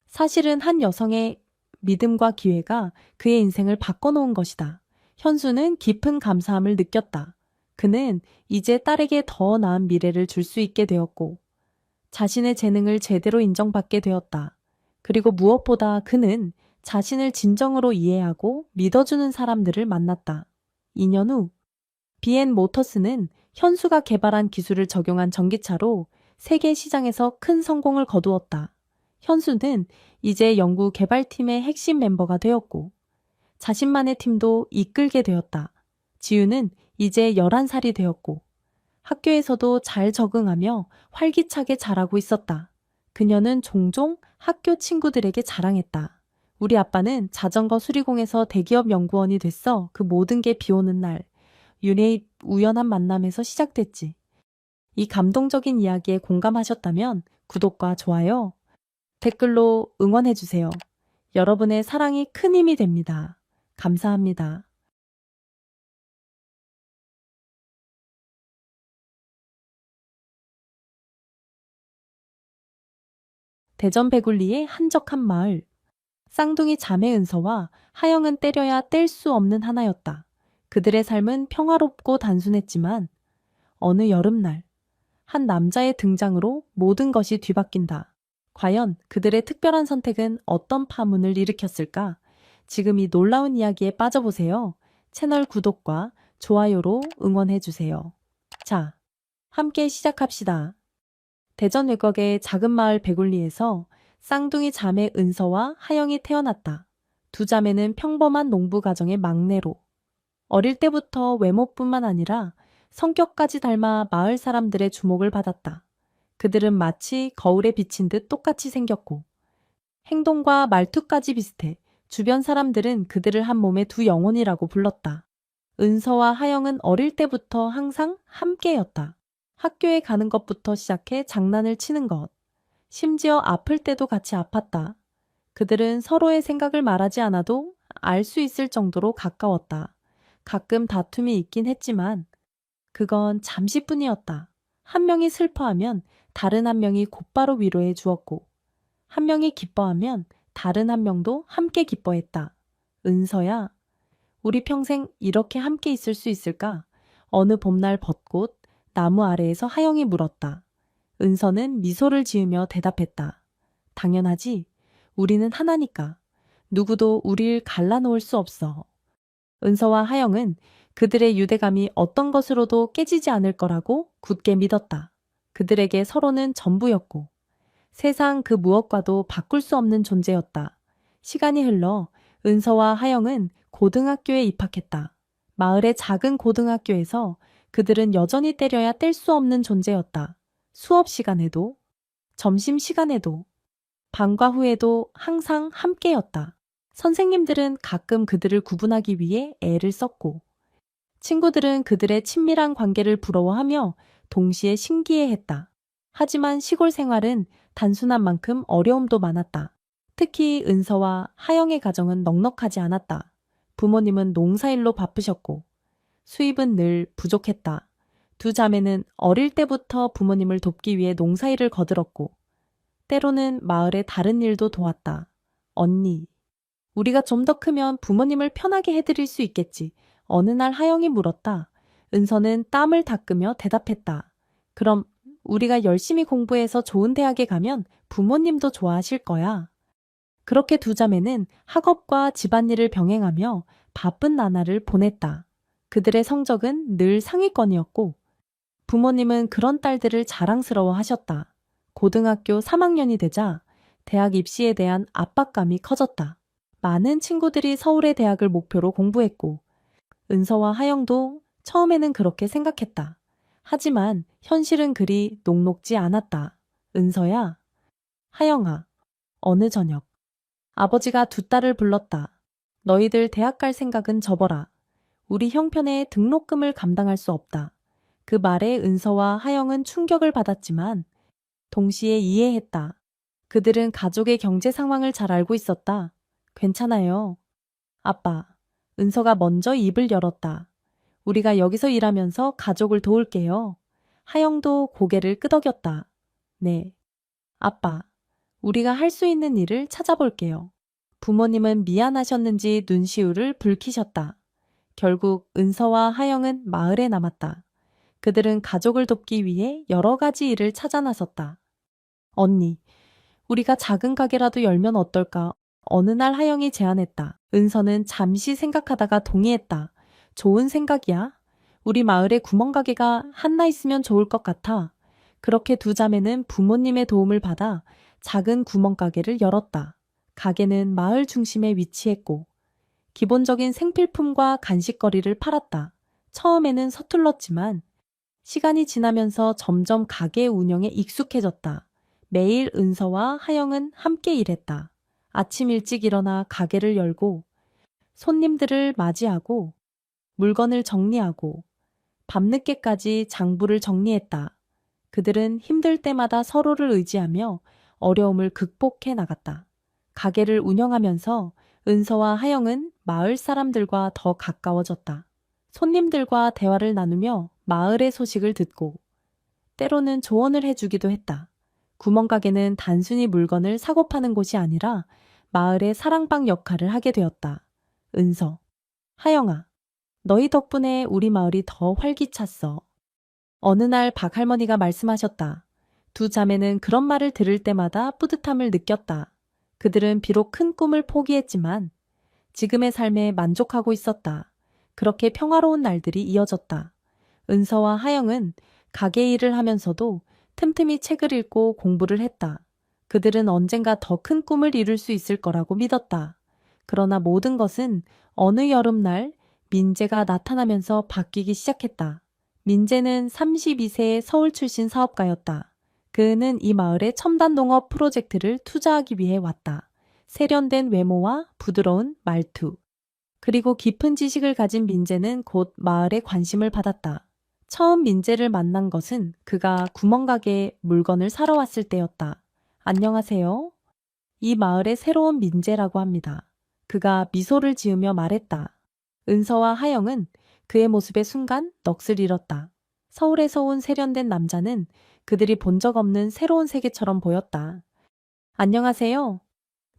사실은 한 여성의 믿음과 기회가 그의 인생을 바꿔놓은 것이다. 현수는 깊은 감사함을 느꼈다. 그는 이제 딸에게 더 나은 미래를 줄 수 있게 되었고 자신의 재능을 제대로 인정받게 되었다. 그리고 무엇보다 그는 자신을 진정으로 이해하고 믿어주는 사람들을 만났다. 2년 후 BN 모터스는 현수가 개발한 기술을 적용한 전기차로 세계 시장에서 큰 성공을 거두었다. 현수는 이제 연구 개발팀의 핵심 멤버가 되었고 자신만의 팀도 이끌게 되었다. 지우는 이제 11살이 되었고 학교에서도 잘 적응하며 활기차게 자라고 있었다. 그녀는 종종 학교 친구들에게 자랑했다. 우리 아빠는 자전거 수리공에서 대기업 연구원이 됐어. 그 모든 게 비 오는 날 유네의 우연한 만남에서 시작됐지. 이 감동적인 이야기에 공감하셨다면 구독과 좋아요, 댓글로 응원해주세요. 여러분의 사랑이 큰 힘이 됩니다. 감사합니다. 대전 배굴리의 한적한 마을. 쌍둥이 자매 은서와 하영은 때려야 뗄 수 없는 하나였다. 그들의 삶은 평화롭고 단순했지만 어느 여름날 한 남자의 등장으로 모든 것이 뒤바뀐다. 과연 그들의 특별한 선택은 어떤 파문을 일으켰을까? 지금 이 놀라운 이야기에 빠져보세요. 채널 구독과 좋아요로 응원해주세요. 자, 함께 시작합시다. 대전 외곽의 작은 마을 배굴리에서 쌍둥이 자매 은서와 하영이 태어났다. 두 자매는 평범한 농부 가정의 막내로 어릴 때부터 외모뿐만 아니라 성격까지 닮아 마을 사람들의 주목을 받았다. 그들은 마치 거울에 비친 듯 똑같이 생겼고 행동과 말투까지 비슷해 주변 사람들은 그들을 한 몸의 두 영혼이라고 불렀다. 은서와 하영은 어릴 때부터 항상 함께였다. 학교에 가는 것부터 시작해 장난을 치는 것, 심지어 아플 때도 같이 아팠다. 그들은 서로의 생각을 말하지 않아도 알 수 있을 정도로 가까웠다. 가끔 다툼이 있긴 했지만 그건 잠시뿐이었다. 한 명이 슬퍼하면 다른 한 명이 곧바로 위로해 주었고 한 명이 기뻐하면 다른 한 명도 함께 기뻐했다. 은서야, 우리 평생 이렇게 함께 있을 수 있을까? 어느 봄날 벚꽃, 나무 아래에서 하영이 물었다. 은서는 미소를 지으며 대답했다. 당연하지. 우리는 하나니까. 누구도 우릴 갈라놓을 수 없어. 은서와 하영은 그들의 유대감이 어떤 것으로도 깨지지 않을 거라고 굳게 믿었다. 그들에게 서로는 전부였고 세상 그 무엇과도 바꿀 수 없는 존재였다. 시간이 흘러 은서와 하영은 고등학교에 입학했다. 마을의 작은 고등학교에서 그들은 여전히 때려야 뗄 수 없는 존재였다. 수업 시간에도, 점심 시간에도, 방과 후에도 항상 함께였다. 선생님들은 가끔 그들을 구분하기 위해 애를 썼고, 친구들은 그들의 친밀한 관계를 부러워하며 동시에 신기해했다. 하지만 시골 생활은 단순한 만큼 어려움도 많았다. 특히 은서와 하영의 가정은 넉넉하지 않았다. 부모님은 농사일로 바쁘셨고 수입은 늘 부족했다. 두 자매는 어릴 때부터 부모님을 돕기 위해 농사일을 거들었고 때로는 마을의 다른 일도 도왔다. 언니, 우리가 좀 더 크면 부모님을 편하게 해드릴 수 있겠지. 어느 날 하영이 물었다. 은서는 땀을 닦으며 대답했다. 그럼 우리가 열심히 공부해서 좋은 대학에 가면 부모님도 좋아하실 거야. 그렇게 두 자매는 학업과 집안일을 병행하며 바쁜 나날을 보냈다. 그들의 성적은 늘 상위권이었고 부모님은 그런 딸들을 자랑스러워 하셨다. 고등학교 3학년이 되자 대학 입시에 대한 압박감이 커졌다. 많은 친구들이 서울의 대학을 목표로 공부했고 은서와 하영도 처음에는 그렇게 생각했다. 하지만 현실은 그리 녹록지 않았다. 은서야, 하영아, 어느 저녁 아버지가 두 딸을 불렀다. 너희들 대학 갈 생각은 접어라. 우리 형편에 등록금을 감당할 수 없다. 그 말에 은서와 하영은 충격을 받았지만 동시에 이해했다. 그들은 가족의 경제 상황을 잘 알고 있었다. 괜찮아요. 아빠, 은서가 먼저 입을 열었다. 우리가 여기서 일하면서 가족을 도울게요. 하영도 고개를 끄덕였다. 네. 아빠, 우리가 할 수 있는 일을 찾아볼게요. 부모님은 미안하셨는지 눈시울을 붉히셨다. 결국 은서와 하영은 마을에 남았다. 그들은 가족을 돕기 위해 여러 가지 일을 찾아 나섰다. 언니, 우리가 작은 가게라도 열면 어떨까? 어느 날 하영이 제안했다. 은서는 잠시 생각하다가 동의했다. 좋은 생각이야. 우리 마을에 구멍가게가 하나 있으면 좋을 것 같아. 그렇게 두 자매는 부모님의 도움을 받아 작은 구멍가게를 열었다. 가게는 마을 중심에 위치했고 기본적인 생필품과 간식거리를 팔았다. 처음에는 서툴렀지만 시간이 지나면서 점점 가게 운영에 익숙해졌다. 매일 은서와 하영은 함께 일했다. 아침 일찍 일어나 가게를 열고 손님들을 맞이하고 물건을 정리하고 밤늦게까지 장부를 정리했다. 그들은 힘들 때마다 서로를 의지하며 어려움을 극복해 나갔다. 가게를 운영하면서 은서와 하영은 마을 사람들과 더 가까워졌다. 손님들과 대화를 나누며 마을의 소식을 듣고 때로는 조언을 해주기도 했다. 구멍가게는 단순히 물건을 사고 파는 곳이 아니라 마을의 사랑방 역할을 하게 되었다. 은서, 하영아, 너희 덕분에 우리 마을이 더 활기찼어. 어느 날 박할머니가 말씀하셨다. 두 자매는 그런 말을 들을 때마다 뿌듯함을 느꼈다. 그들은 비록 큰 꿈을 포기했지만 지금의 삶에 만족하고 있었다. 그렇게 평화로운 날들이 이어졌다. 은서와 하영은 가게 일을 하면서도 틈틈이 책을 읽고 공부를 했다. 그들은 언젠가 더 큰 꿈을 이룰 수 있을 거라고 믿었다. 그러나 모든 것은 어느 여름날 민재가 나타나면서 바뀌기 시작했다. 민재는 32세의 서울 출신 사업가였다. 그는 이 마을의 첨단 농업 프로젝트를 투자하기 위해 왔다. 세련된 외모와 부드러운 말투, 그리고 깊은 지식을 가진 민재는 곧 마을의 관심을 받았다. 처음 민재를 만난 것은 그가 구멍가게에 물건을 사러 왔을 때였다. 안녕하세요. 이 마을의 새로운 민재라고 합니다. 그가 미소를 지으며 말했다. 은서와 하영은 그의 모습에 순간 넋을 잃었다. 서울에서 온 세련된 남자는 그들이 본 적 없는 새로운 세계처럼 보였다. 안녕하세요.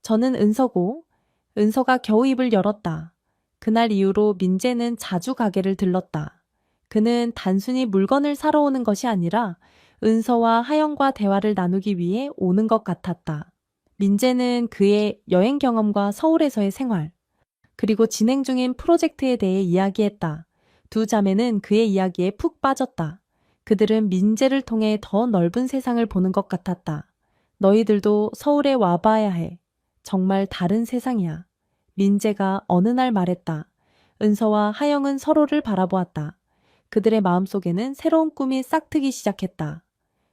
저는 은서고, 은서가 겨우 입을 열었다. 그날 이후로 민재는 자주 가게를 들렀다. 그는 단순히 물건을 사러 오는 것이 아니라 은서와 하영과 대화를 나누기 위해 오는 것 같았다. 민재는 그의 여행 경험과 서울에서의 생활, 그리고 진행 중인 프로젝트에 대해 이야기했다. 두 자매는 그의 이야기에 푹 빠졌다. 그들은 민재를 통해 더 넓은 세상을 보는 것 같았다. 너희들도 서울에 와봐야 해. 정말 다른 세상이야. 민재가 어느 날 말했다. 은서와 하영은 서로를 바라보았다. 그들의 마음속에는 새로운 꿈이 싹트기 시작했다.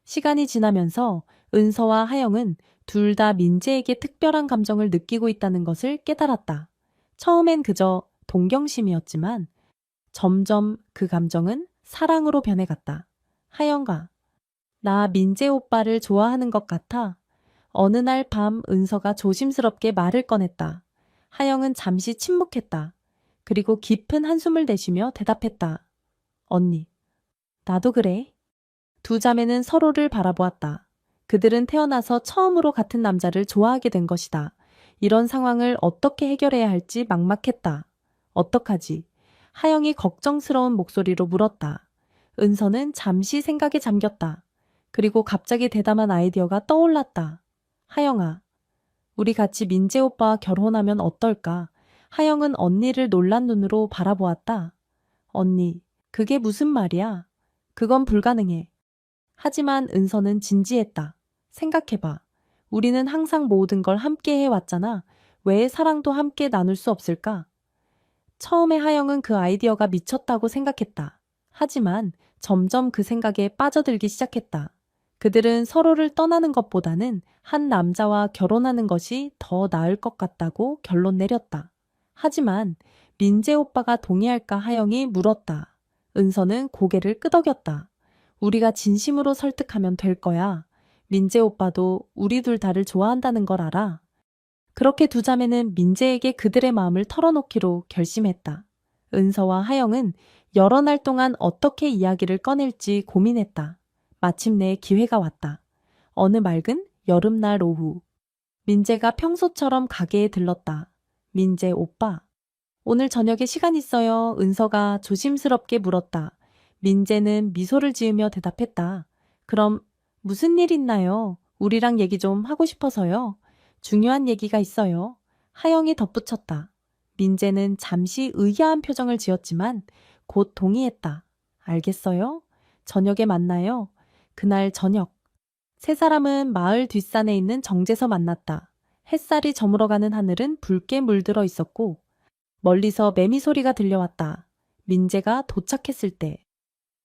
시간이 지나면서 은서와 하영은 둘 다 민재에게 특별한 감정을 느끼고 있다는 것을 깨달았다. 처음엔 그저 동경심이었지만 점점 그 감정은 사랑으로 변해갔다. 하영아, 나 민재 오빠를 좋아하는 것 같아. 어느 날 밤 은서가 조심스럽게 말을 꺼냈다. 하영은 잠시 침묵했다. 그리고 깊은 한숨을 내쉬며 대답했다. 언니, 나도 그래. 두 자매는 서로를 바라보았다. 그들은 태어나서 처음으로 같은 남자를 좋아하게 된 것이다. 이런 상황을 어떻게 해결해야 할지 막막했다. 어떡하지? 하영이 걱정스러운 목소리로 물었다. 은서는 잠시 생각에 잠겼다. 그리고 갑자기 대담한 아이디어가 떠올랐다. 하영아, 우리 같이 민재 오빠와 결혼하면 어떨까? 하영은 언니를 놀란 눈으로 바라보았다. 언니, 그게 무슨 말이야? 그건 불가능해. 하지만 은서는 진지했다. 생각해봐. 우리는 항상 모든 걸 함께 해왔잖아. 왜 사랑도 함께 나눌 수 없을까? 처음에 하영은 그 아이디어가 미쳤다고 생각했다. 하지만 점점 그 생각에 빠져들기 시작했다. 그들은 서로를 떠나는 것보다는 한 남자와 결혼하는 것이 더 나을 것 같다고 결론 내렸다. 하지만 민재 오빠가 동의할까 하영이 물었다. 은서는 고개를 끄덕였다. 우리가 진심으로 설득하면 될 거야. 민재 오빠도 우리 둘 다를 좋아한다는 걸 알아. 그렇게 두 자매는 민재에게 그들의 마음을 털어놓기로 결심했다. 은서와 하영은 여러 날 동안 어떻게 이야기를 꺼낼지 고민했다. 마침내 기회가 왔다. 어느 맑은 여름날 오후. 민재가 평소처럼 가게에 들렀다. 민재 오빠, 오늘 저녁에 시간 있어요? 은서가 조심스럽게 물었다. 민재는 미소를 지으며 대답했다. 그럼 무슨 일 있나요? 우리랑 얘기 좀 하고 싶어서요. 중요한 얘기가 있어요. 하영이 덧붙였다. 민재는 잠시 의아한 표정을 지었지만 곧 동의했다. 알겠어요? 저녁에 만나요. 그날 저녁. 세 사람은 마을 뒷산에 있는 정제서 만났다. 햇살이 저물어가는 하늘은 붉게 물들어 있었고 멀리서 매미 소리가 들려왔다. 민재가 도착했을 때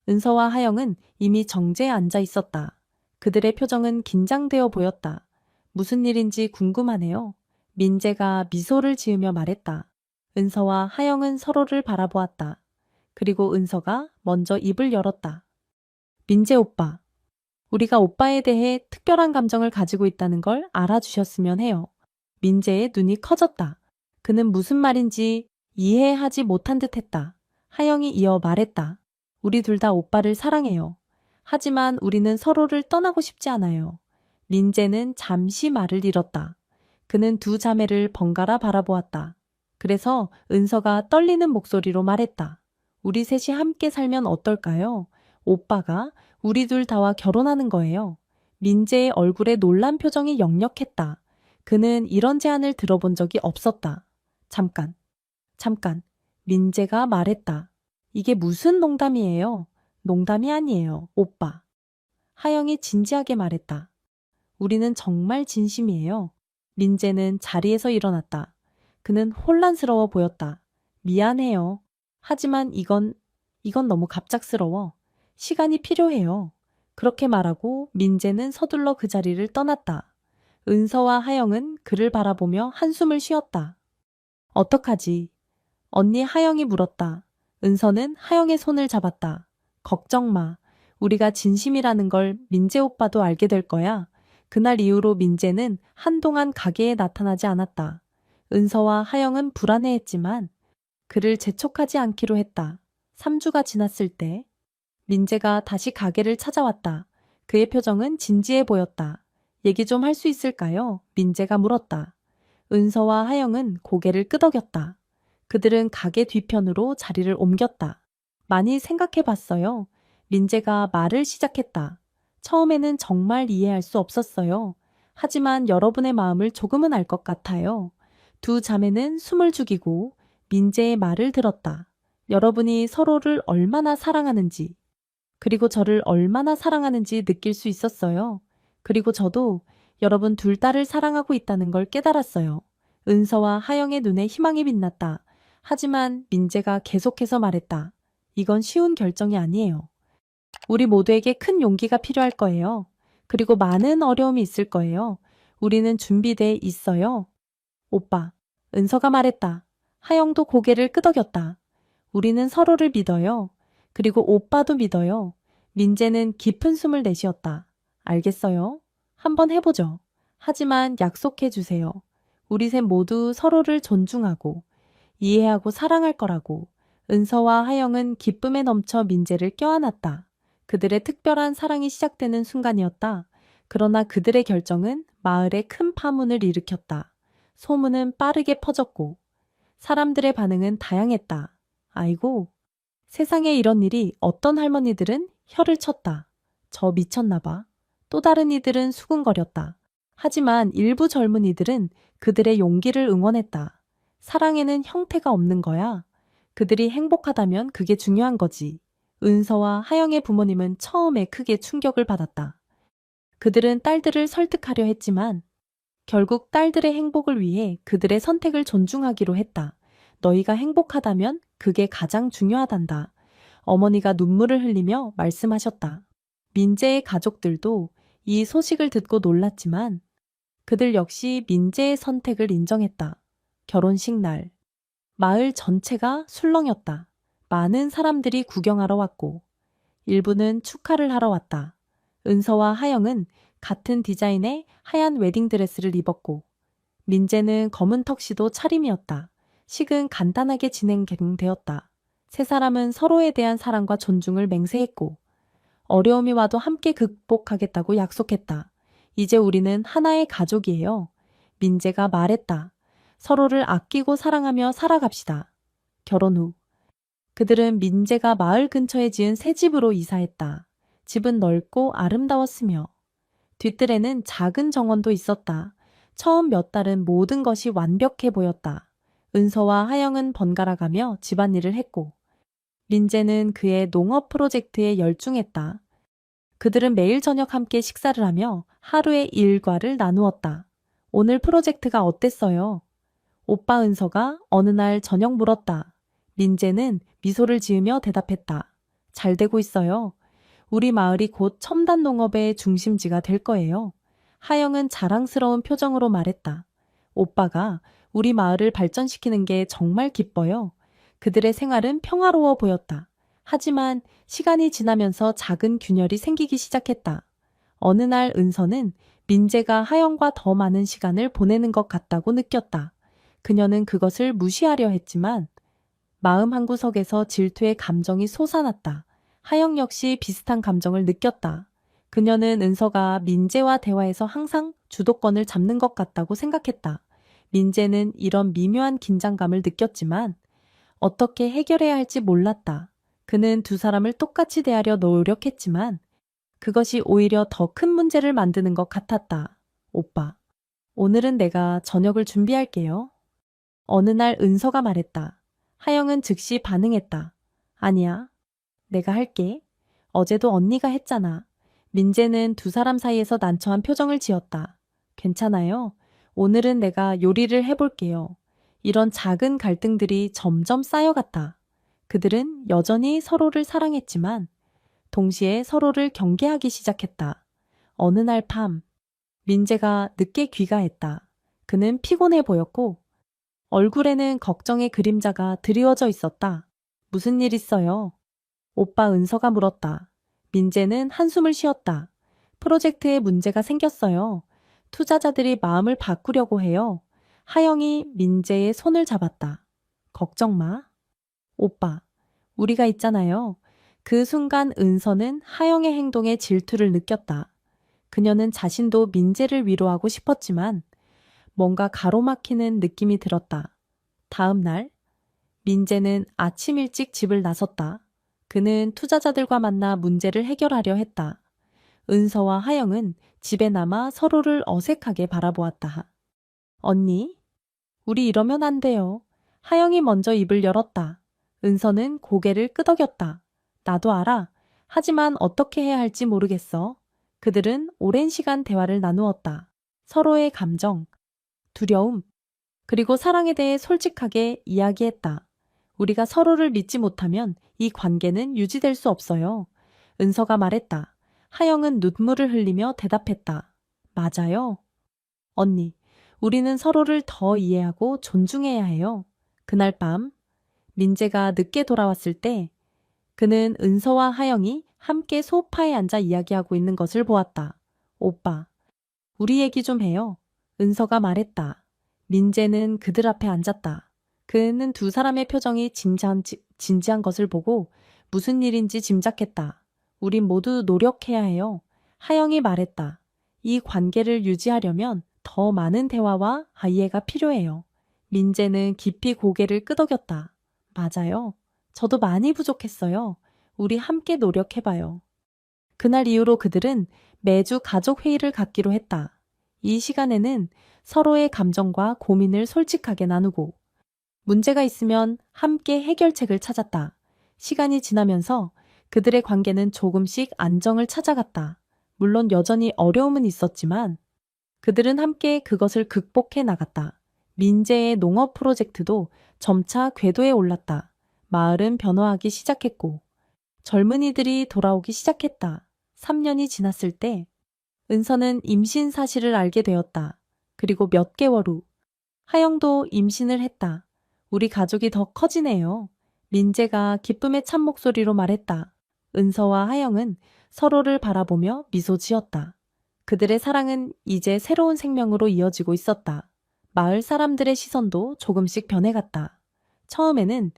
은서와 하영은 이미 정제에 앉아 있었다. 그들의 표정은 긴장되어 보였다. 무슨 일인지 궁금하네요. 민재가 미소를 지으며 말했다. 은서와 하영은 서로를 바라보았다. 그리고 은서가 먼저 입을 열었다. 민재 오빠, 우리가 오빠에 대해 특별한 감정을 가지고 있다는 걸 알아주셨으면 해요. 민재의 눈이 커졌다. 그는 무슨 말인지 이해하지 못한 듯 했다. 하영이 이어 말했다. 우리 둘 다 오빠를 사랑해요. 하지만 우리는 서로를 떠나고 싶지 않아요. 민재는 잠시 말을 잃었다. 그는 두 자매를 번갈아 바라보았다. 그래서 은서가 떨리는 목소리로 말했다. 우리 셋이 함께 살면 어떨까요? 오빠가 우리 둘 다와 결혼하는 거예요. 민재의 얼굴에 놀란 표정이 역력했다. 그는 이런 제안을 들어본 적이 없었다. 잠깐. 민재가 말했다. 이게 무슨 농담이에요? 농담이 아니에요, 오빠. 하영이 진지하게 말했다. 우리는 정말 진심이에요. 민재는 자리에서 일어났다. 그는 혼란스러워 보였다. 미안해요. 하지만 이건 너무 갑작스러워. 시간이 필요해요. 그렇게 말하고 민재는 서둘러 그 자리를 떠났다. 은서와 하영은 그를 바라보며 한숨을 쉬었다. 어떡하지? 언니 하영이 물었다. 은서는 하영의 손을 잡았다. 걱정 마. 우리가 진심이라는 걸 민재 오빠도 알게 될 거야. 그날 이후로 민재는 한동안 가게에 나타나지 않았다. 은서와 하영은 불안해했지만 그를 재촉하지 않기로 했다. 3주가 지났을 때 민재가 다시 가게를 찾아왔다. 그의 표정은 진지해 보였다. 얘기 좀 할 수 있을까요? 민재가 물었다. 은서와 하영은 고개를 끄덕였다. 그들은 가게 뒤편으로 자리를 옮겼다. 많이 생각해 봤어요. 민재가 말을 시작했다. 처음에는 정말 이해할 수 없었어요. 하지만 여러분의 마음을 조금은 알 것 같아요. 두 자매는 숨을 죽이고 민재의 말을 들었다. 여러분이 서로를 얼마나 사랑하는지, 그리고 저를 얼마나 사랑하는지 느낄 수 있었어요. 그리고 저도 여러분 둘 다를 사랑하고 있다는 걸 깨달았어요. 은서와 하영의 눈에 희망이 빛났다. 하지만 민재가 계속해서 말했다. 이건 쉬운 결정이 아니에요. 우리 모두에게 큰 용기가 필요할 거예요. 그리고 많은 어려움이 있을 거예요. 우리는 준비돼 있어요. 오빠, 은서가 말했다. 하영도 고개를 끄덕였다. 우리는 서로를 믿어요. 그리고 오빠도 믿어요. 민재는 깊은 숨을 내쉬었다. 알겠어요. 한번 해보죠. 하지만 약속해 주세요. 우리 셋 모두 서로를 존중하고 이해하고 사랑할 거라고. 은서와 하영은 기쁨에 넘쳐 민재를 껴안았다. 그들의 특별한 사랑이 시작되는 순간이었다. 그러나 그들의 결정은 마을에 큰 파문을 일으켰다. 소문은 빠르게 퍼졌고 사람들의 반응은 다양했다. 아이고, 세상에 이런 일이. 어떤 할머니들은 혀를 쳤다. 저 미쳤나 봐. 또 다른 이들은 수군거렸다. 하지만 일부 젊은이들은 그들의 용기를 응원했다. 사랑에는 형태가 없는 거야. 그들이 행복하다면 그게 중요한 거지. 은서와 하영의 부모님은 처음에 크게 충격을 받았다. 그들은 딸들을 설득하려 했지만 결국 딸들의 행복을 위해 그들의 선택을 존중하기로 했다. 너희가 행복하다면 그게 가장 중요하단다. 어머니가 눈물을 흘리며 말씀하셨다. 민재의 가족들도 이 소식을 듣고 놀랐지만 그들 역시 민재의 선택을 인정했다. 결혼식 날, 마을 전체가 술렁였다. 많은 사람들이 구경하러 왔고 일부는 축하를 하러 왔다. 은서와 하영은 같은 디자인의 하얀 웨딩드레스를 입었고 민재는 검은 턱시도 차림이었다. 식은 간단하게 진행되었다. 세 사람은 서로에 대한 사랑과 존중을 맹세했고 어려움이 와도 함께 극복하겠다고 약속했다. 이제 우리는 하나의 가족이에요. 민재가 말했다. 서로를 아끼고 사랑하며 살아갑시다. 결혼 후 그들은 민재가 마을 근처에 지은 새 집으로 이사했다. 집은 넓고 아름다웠으며 뒤뜰에는 작은 정원도 있었다. 처음 몇 달은 모든 것이 완벽해 보였다. 은서와 하영은 번갈아가며 집안일을 했고 민재는 그의 농업 프로젝트에 열중했다. 그들은 매일 저녁 함께 식사를 하며 하루의 일과를 나누었다. 오늘 프로젝트가 어땠어요? 오빠 은서가 어느 날 저녁 물었다. 민재는 미소를 지으며 대답했다. 잘 되고 있어요. 우리 마을이 곧 첨단 농업의 중심지가 될 거예요. 하영은 자랑스러운 표정으로 말했다. 오빠가 우리 마을을 발전시키는 게 정말 기뻐요. 그들의 생활은 평화로워 보였다. 하지만 시간이 지나면서 작은 균열이 생기기 시작했다. 어느 날 은서는 민재가 하영과 더 많은 시간을 보내는 것 같다고 느꼈다. 그녀는 그것을 무시하려 했지만 마음 한구석에서 질투의 감정이 솟아났다. 하영 역시 비슷한 감정을 느꼈다. 그녀는 은서가 민재와 대화에서 항상 주도권을 잡는 것 같다고 생각했다. 민재는 이런 미묘한 긴장감을 느꼈지만 어떻게 해결해야 할지 몰랐다. 그는 두 사람을 똑같이 대하려 노력했지만 그것이 오히려 더 큰 문제를 만드는 것 같았다. 오빠, 오늘은 내가 저녁을 준비할게요. 어느 날 은서가 말했다. 하영은 즉시 반응했다. 아니야, 내가 할게. 어제도 언니가 했잖아. 민재는 두 사람 사이에서 난처한 표정을 지었다. 괜찮아요. 오늘은 내가 요리를 해볼게요. 이런 작은 갈등들이 점점 쌓여갔다. 그들은 여전히 서로를 사랑했지만 동시에 서로를 경계하기 시작했다. 어느 날 밤, 민재가 늦게 귀가했다. 그는 피곤해 보였고 얼굴에는 걱정의 그림자가 드리워져 있었다. 무슨 일 있어요? 오빠 은서가 물었다. 민재는 한숨을 쉬었다. 프로젝트에 문제가 생겼어요. 투자자들이 마음을 바꾸려고 해요. 하영이 민재의 손을 잡았다. 걱정 마. 오빠, 우리가 있잖아요. 그 순간 은서는 하영의 행동에 질투를 느꼈다. 그녀는 자신도 민재를 위로하고 싶었지만 뭔가 가로막히는 느낌이 들었다. 다음 날, 민재는 아침 일찍 집을 나섰다. 그는 투자자들과 만나 문제를 해결하려 했다. 은서와 하영은 집에 남아 서로를 어색하게 바라보았다. 언니, 우리 이러면 안 돼요. 하영이 먼저 입을 열었다. 은서는 고개를 끄덕였다. 나도 알아. 하지만 어떻게 해야 할지 모르겠어. 그들은 오랜 시간 대화를 나누었다. 서로의 감정, 두려움, 그리고 사랑에 대해 솔직하게 이야기했다. 우리가 서로를 믿지 못하면 이 관계는 유지될 수 없어요. 은서가 말했다. 하영은 눈물을 흘리며 대답했다. 맞아요. 언니, 우리는 서로를 더 이해하고 존중해야 해요. 그날 밤, 민재가 늦게 돌아왔을 때 그는 은서와 하영이 함께 소파에 앉아 이야기하고 있는 것을 보았다. 오빠, 우리 얘기 좀 해요. 은서가 말했다. 민재는 그들 앞에 앉았다. 그는 두 사람의 표정이 진지한 것을 보고 무슨 일인지 짐작했다. 우린 모두 노력해야 해요. 하영이 말했다. 이 관계를 유지하려면 더 많은 대화와 이해가 필요해요. 민재는 깊이 고개를 끄덕였다. 맞아요. 저도 많이 부족했어요. 우리 함께 노력해봐요. 그날 이후로 그들은 매주 가족 회의를 갖기로 했다. 이 시간에는 서로의 감정과 고민을 솔직하게 나누고 문제가 있으면 함께 해결책을 찾았다. 시간이 지나면서 그들의 관계는 조금씩 안정을 찾아갔다. 물론 여전히 어려움은 있었지만 그들은 함께 그것을 극복해 나갔다. 민재의 농업 프로젝트도 점차 궤도에 올랐다. 마을은 변화하기 시작했고 젊은이들이 돌아오기 시작했다. 3년이 지났을 때 은서는 임신 사실을 알게 되었다. 그리고 몇 개월 후 하영도 임신을 했다. 우리 가족이 더 커지네요. 민재가 기쁨에 찬 목소리로 말했다. 은서와 하영은 서로를 바라보며 미소 지었다. 그들의 사랑은 이제 새로운 생명으로 이어지고 있었다. 마을 사람들의 시선도 조금씩 변해갔다. 처음에는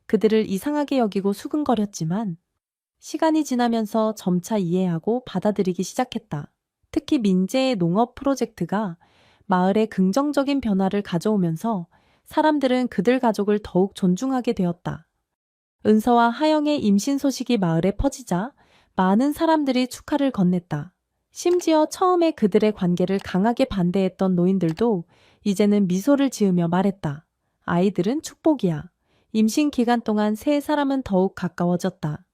그들을 이상하게 여기고 수근거렸지만 시간이 지나면서 점차 이해하고 받아들이기 시작했다. 특히 민재의 농업 프로젝트가 마을에 긍정적인 변화를 가져오면서 사람들은 그들 가족을 더욱 존중하게 되었다. 은서와 하영의 임신 소식이 마을에 퍼지자 많은 사람들이 축하를 건넸다. 심지어 처음에 그들의 관계를 강하게 반대했던 노인들도 이제는 미소를 지으며 말했다. 아이들은 축복이야. 임신 기간 동안 세 사람은 더욱 가까워졌다.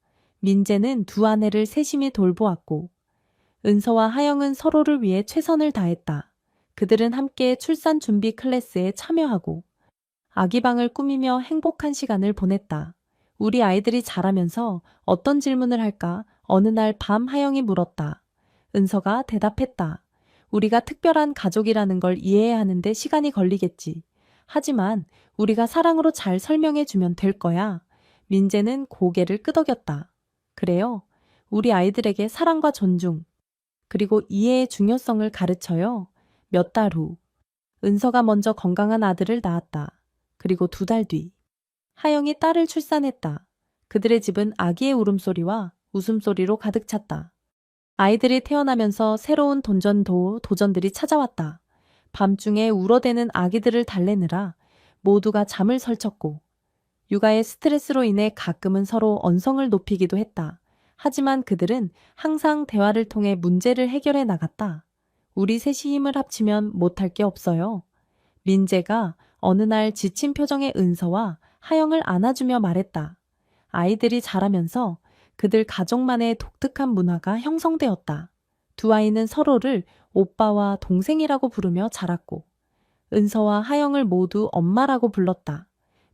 민재는 두 아내를 세심히 돌보았고 은서와 하영은 서로를 위해 최선을 다했다. 그들은 함께 출산 준비 클래스에 참여하고 아기방을 꾸미며 행복한 시간을 보냈다. 우리 아이들이 자라면서 어떤 질문을 할까? 어느 날 밤 하영이 물었다. 은서가 대답했다. 우리가 특별한 가족이라는 걸 이해해야 하는데 시간이 걸리겠지. 하지만 우리가 사랑으로 잘 설명해 주면 될 거야. 민재는 고개를 끄덕였다. 그래요. 우리 아이들에게 사랑과 존중, 그리고 이해의 중요성을 가르쳐요. 몇 달 후, 은서가 먼저 건강한 아들을 낳았다. 그리고 2달 뒤, 하영이 딸을 출산했다. 그들의 집은 아기의 울음소리와 웃음소리로 가득 찼다. 아이들이 태어나면서 새로운 도전들이 찾아왔다. 밤중에 울어대는 아기들을 달래느라 모두가 잠을 설쳤고 육아의 스트레스로 인해 가끔은 서로 언성을 높이기도 했다. 하지만 그들은 항상 대화를 통해 문제를 해결해 나갔다. 우리 셋이 힘을 합치면 못할 게 없어요. 민재가 어느 날 지친 표정의 은서와 하영을 안아주며 말했다. 아이들이 자라면서 그들 가족만의 독특한 문화가 형성되었다. 두 아이는 서로를 오빠와 동생이라고 부르며 자랐고 은서와 하영을 모두 엄마라고 불렀다.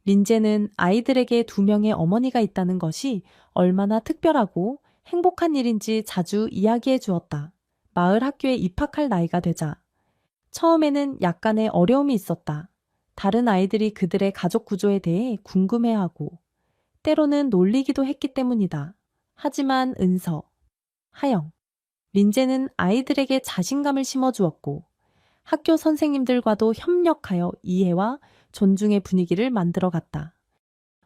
민재는 아이들에게 두 명의 어머니가 있다는 것이 얼마나 특별하고 행복한 일인지 자주 이야기해 주었다. 마을 학교에 입학할 나이가 되자 처음에는 약간의 어려움이 있었다. 다른 아이들이 그들의 가족 구조에 대해 궁금해하고 때로는 놀리기도 했기 때문이다. 하지만 은서, 하영, 민재는 아이들에게 자신감을 심어주었고 학교 선생님들과도 협력하여 이해와 존중의 분위기를 만들어갔다.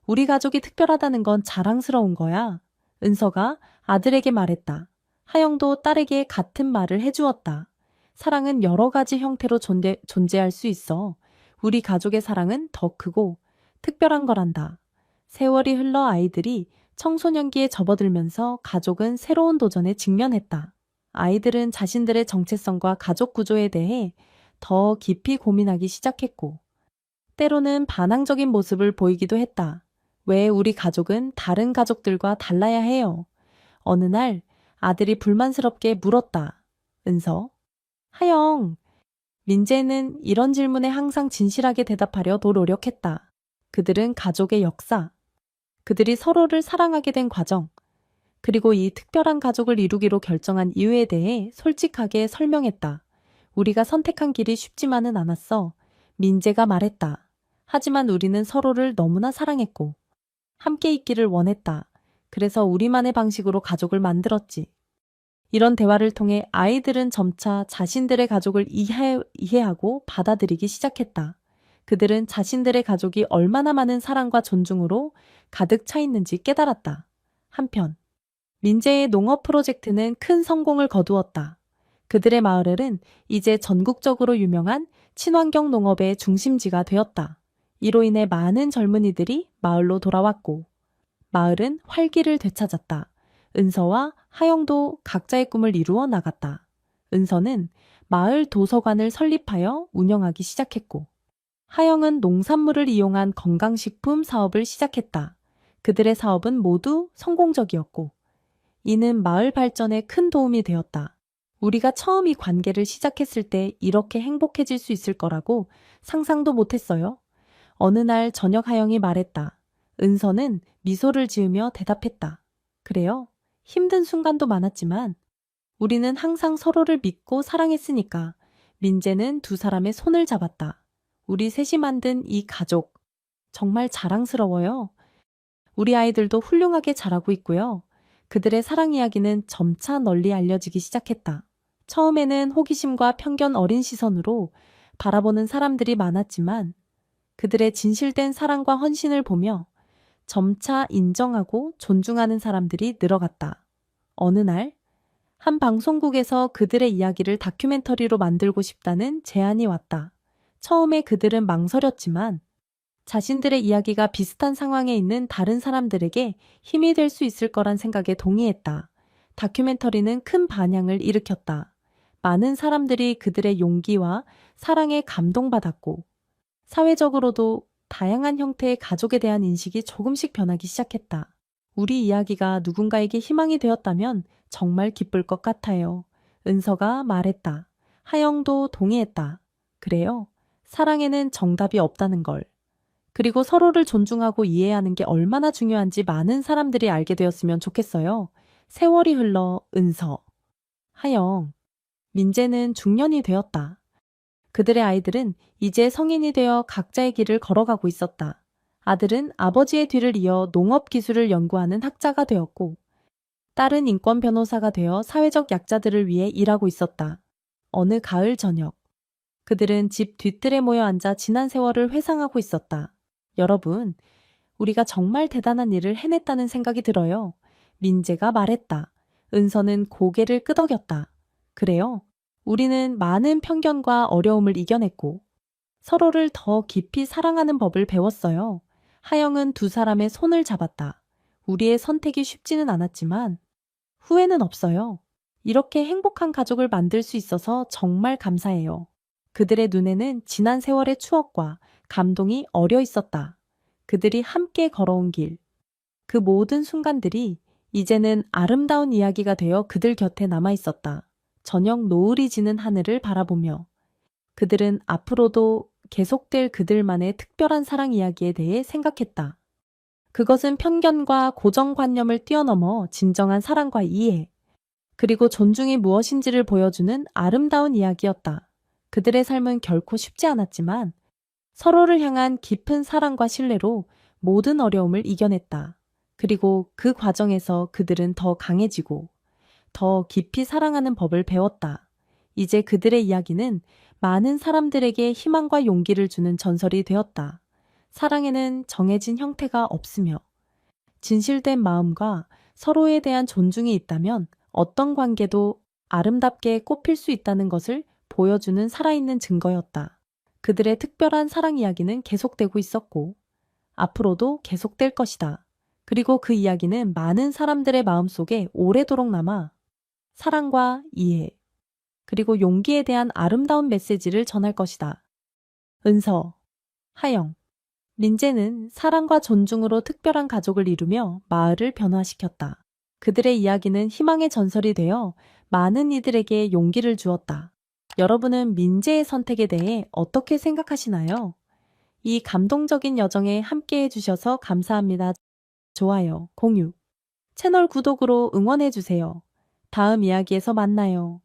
우리 가족이 특별하다는 건 자랑스러운 거야. 은서가 아들에게 말했다. 하영도 딸에게 같은 말을 해주었다. 사랑은 여러 가지 형태로 존재할 수 있어. 우리 가족의 사랑은 더 크고 특별한 거란다. 세월이 흘러 아이들이 청소년기에 접어들면서 가족은 새로운 도전에 직면했다. 아이들은 자신들의 정체성과 가족 구조에 대해 더 깊이 고민하기 시작했고, 때로는 반항적인 모습을 보이기도 했다. 왜 우리 가족은 다른 가족들과 달라야 해요? 어느 날 아들이 불만스럽게 물었다. 은서, 하영, 민재는 이런 질문에 항상 진실하게 대답하려 노력했다. 그들은 가족의 역사, 그들이 서로를 사랑하게 된 과정, 그리고 이 특별한 가족을 이루기로 결정한 이유에 대해 솔직하게 설명했다. 우리가 선택한 길이 쉽지만은 않았어. 민재가 말했다. 하지만 우리는 서로를 너무나 사랑했고 함께 있기를 원했다. 그래서 우리만의 방식으로 가족을 만들었지. 이런 대화를 통해 아이들은 점차 자신들의 가족을 이해하고 받아들이기 시작했다. 그들은 자신들의 가족이 얼마나 많은 사랑과 존중으로 가득 차 있는지 깨달았다. 한편 민재의 농업 프로젝트는 큰 성공을 거두었다. 그들의 마을은 이제 전국적으로 유명한 친환경 농업의 중심지가 되었다. 이로 인해 많은 젊은이들이 마을로 돌아왔고 마을은 활기를 되찾았다. 은서와 하영도 각자의 꿈을 이루어 나갔다. 은서는 마을 도서관을 설립하여 운영하기 시작했고 하영은 농산물을 이용한 건강식품 사업을 시작했다. 그들의 사업은 모두 성공적이었고 이는 마을 발전에 큰 도움이 되었다. 우리가 처음 이 관계를 시작했을 때 이렇게 행복해질 수 있을 거라고 상상도 못했어요. 어느 날 저녁 하영이 말했다. 은서는 미소를 지으며 대답했다. 그래요. 힘든 순간도 많았지만 우리는 항상 서로를 믿고 사랑했으니까. 민재는 두 사람의 손을 잡았다. 우리 셋이 만든 이 가족 정말 자랑스러워요. 우리 아이들도 훌륭하게 자라고 있고요. 그들의 사랑 이야기는 점차 널리 알려지기 시작했다. 처음에는 호기심과 편견 어린 시선으로 바라보는 사람들이 많았지만 그들의 진실된 사랑과 헌신을 보며 점차 인정하고 존중하는 사람들이 늘어갔다. 어느 날, 한 방송국에서 그들의 이야기를 다큐멘터리로 만들고 싶다는 제안이 왔다. 처음에 그들은 망설였지만 자신들의 이야기가 비슷한 상황에 있는 다른 사람들에게 힘이 될 수 있을 거란 생각에 동의했다. 다큐멘터리는 큰 반향을 일으켰다. 많은 사람들이 그들의 용기와 사랑에 감동받았고 사회적으로도 다양한 형태의 가족에 대한 인식이 조금씩 변하기 시작했다. 우리 이야기가 누군가에게 희망이 되었다면 정말 기쁠 것 같아요. 은서가 말했다. 하영도 동의했다. 그래요. 사랑에는 정답이 없다는 걸. 그리고 서로를 존중하고 이해하는 게 얼마나 중요한지 많은 사람들이 알게 되었으면 좋겠어요. 세월이 흘러 은서, 하영, 민재는 중년이 되었다. 그들의 아이들은 이제 성인이 되어 각자의 길을 걸어가고 있었다. 아들은 아버지의 뒤를 이어 농업 기술을 연구하는 학자가 되었고, 딸은 인권 변호사가 되어 사회적 약자들을 위해 일하고 있었다. 어느 가을 저녁, 그들은 집 뒤뜰에 모여 앉아 지난 세월을 회상하고 있었다. 여러분, 우리가 정말 대단한 일을 해냈다는 생각이 들어요. 민재가 말했다. 은서는 고개를 끄덕였다. 그래요. 우리는 많은 편견과 어려움을 이겨냈고 서로를 더 깊이 사랑하는 법을 배웠어요. 하영은 두 사람의 손을 잡았다. 우리의 선택이 쉽지는 않았지만 후회는 없어요. 이렇게 행복한 가족을 만들 수 있어서 정말 감사해요. 그들의 눈에는 지난 세월의 추억과 감동이 어려 있었다. 그들이 함께 걸어온 길, 그 모든 순간들이 이제는 아름다운 이야기가 되어 그들 곁에 남아 있었다. 저녁 노을이 지는 하늘을 바라보며 그들은 앞으로도 계속될 그들만의 특별한 사랑 이야기에 대해 생각했다. 그것은 편견과 고정관념을 뛰어넘어 진정한 사랑과 이해, 그리고 존중이 무엇인지를 보여주는 아름다운 이야기였다. 그들의 삶은 결코 쉽지 않았지만 서로를 향한 깊은 사랑과 신뢰로 모든 어려움을 이겨냈다. 그리고 그 과정에서 그들은 더 강해지고 더 깊이 사랑하는 법을 배웠다. 이제 그들의 이야기는 많은 사람들에게 희망과 용기를 주는 전설이 되었다. 사랑에는 정해진 형태가 없으며 진실된 마음과 서로에 대한 존중이 있다면 어떤 관계도 아름답게 꽃필 수 있다는 것을 보여주는 살아있는 증거였다. 그들의 특별한 사랑 이야기는 계속되고 있었고 앞으로도 계속될 것이다. 그리고 그 이야기는 많은 사람들의 마음속에 오래도록 남아 사랑과 이해, 그리고 용기에 대한 아름다운 메시지를 전할 것이다. 은서, 하영, 민재는 사랑과 존중으로 특별한 가족을 이루며 마을을 변화시켰다. 그들의 이야기는 희망의 전설이 되어 많은 이들에게 용기를 주었다. 여러분은 민재의 선택에 대해 어떻게 생각하시나요? 이 감동적인 여정에 함께 해주셔서 감사합니다. 좋아요, 공유, 채널 구독으로 응원해주세요. 다음 이야기에서 만나요.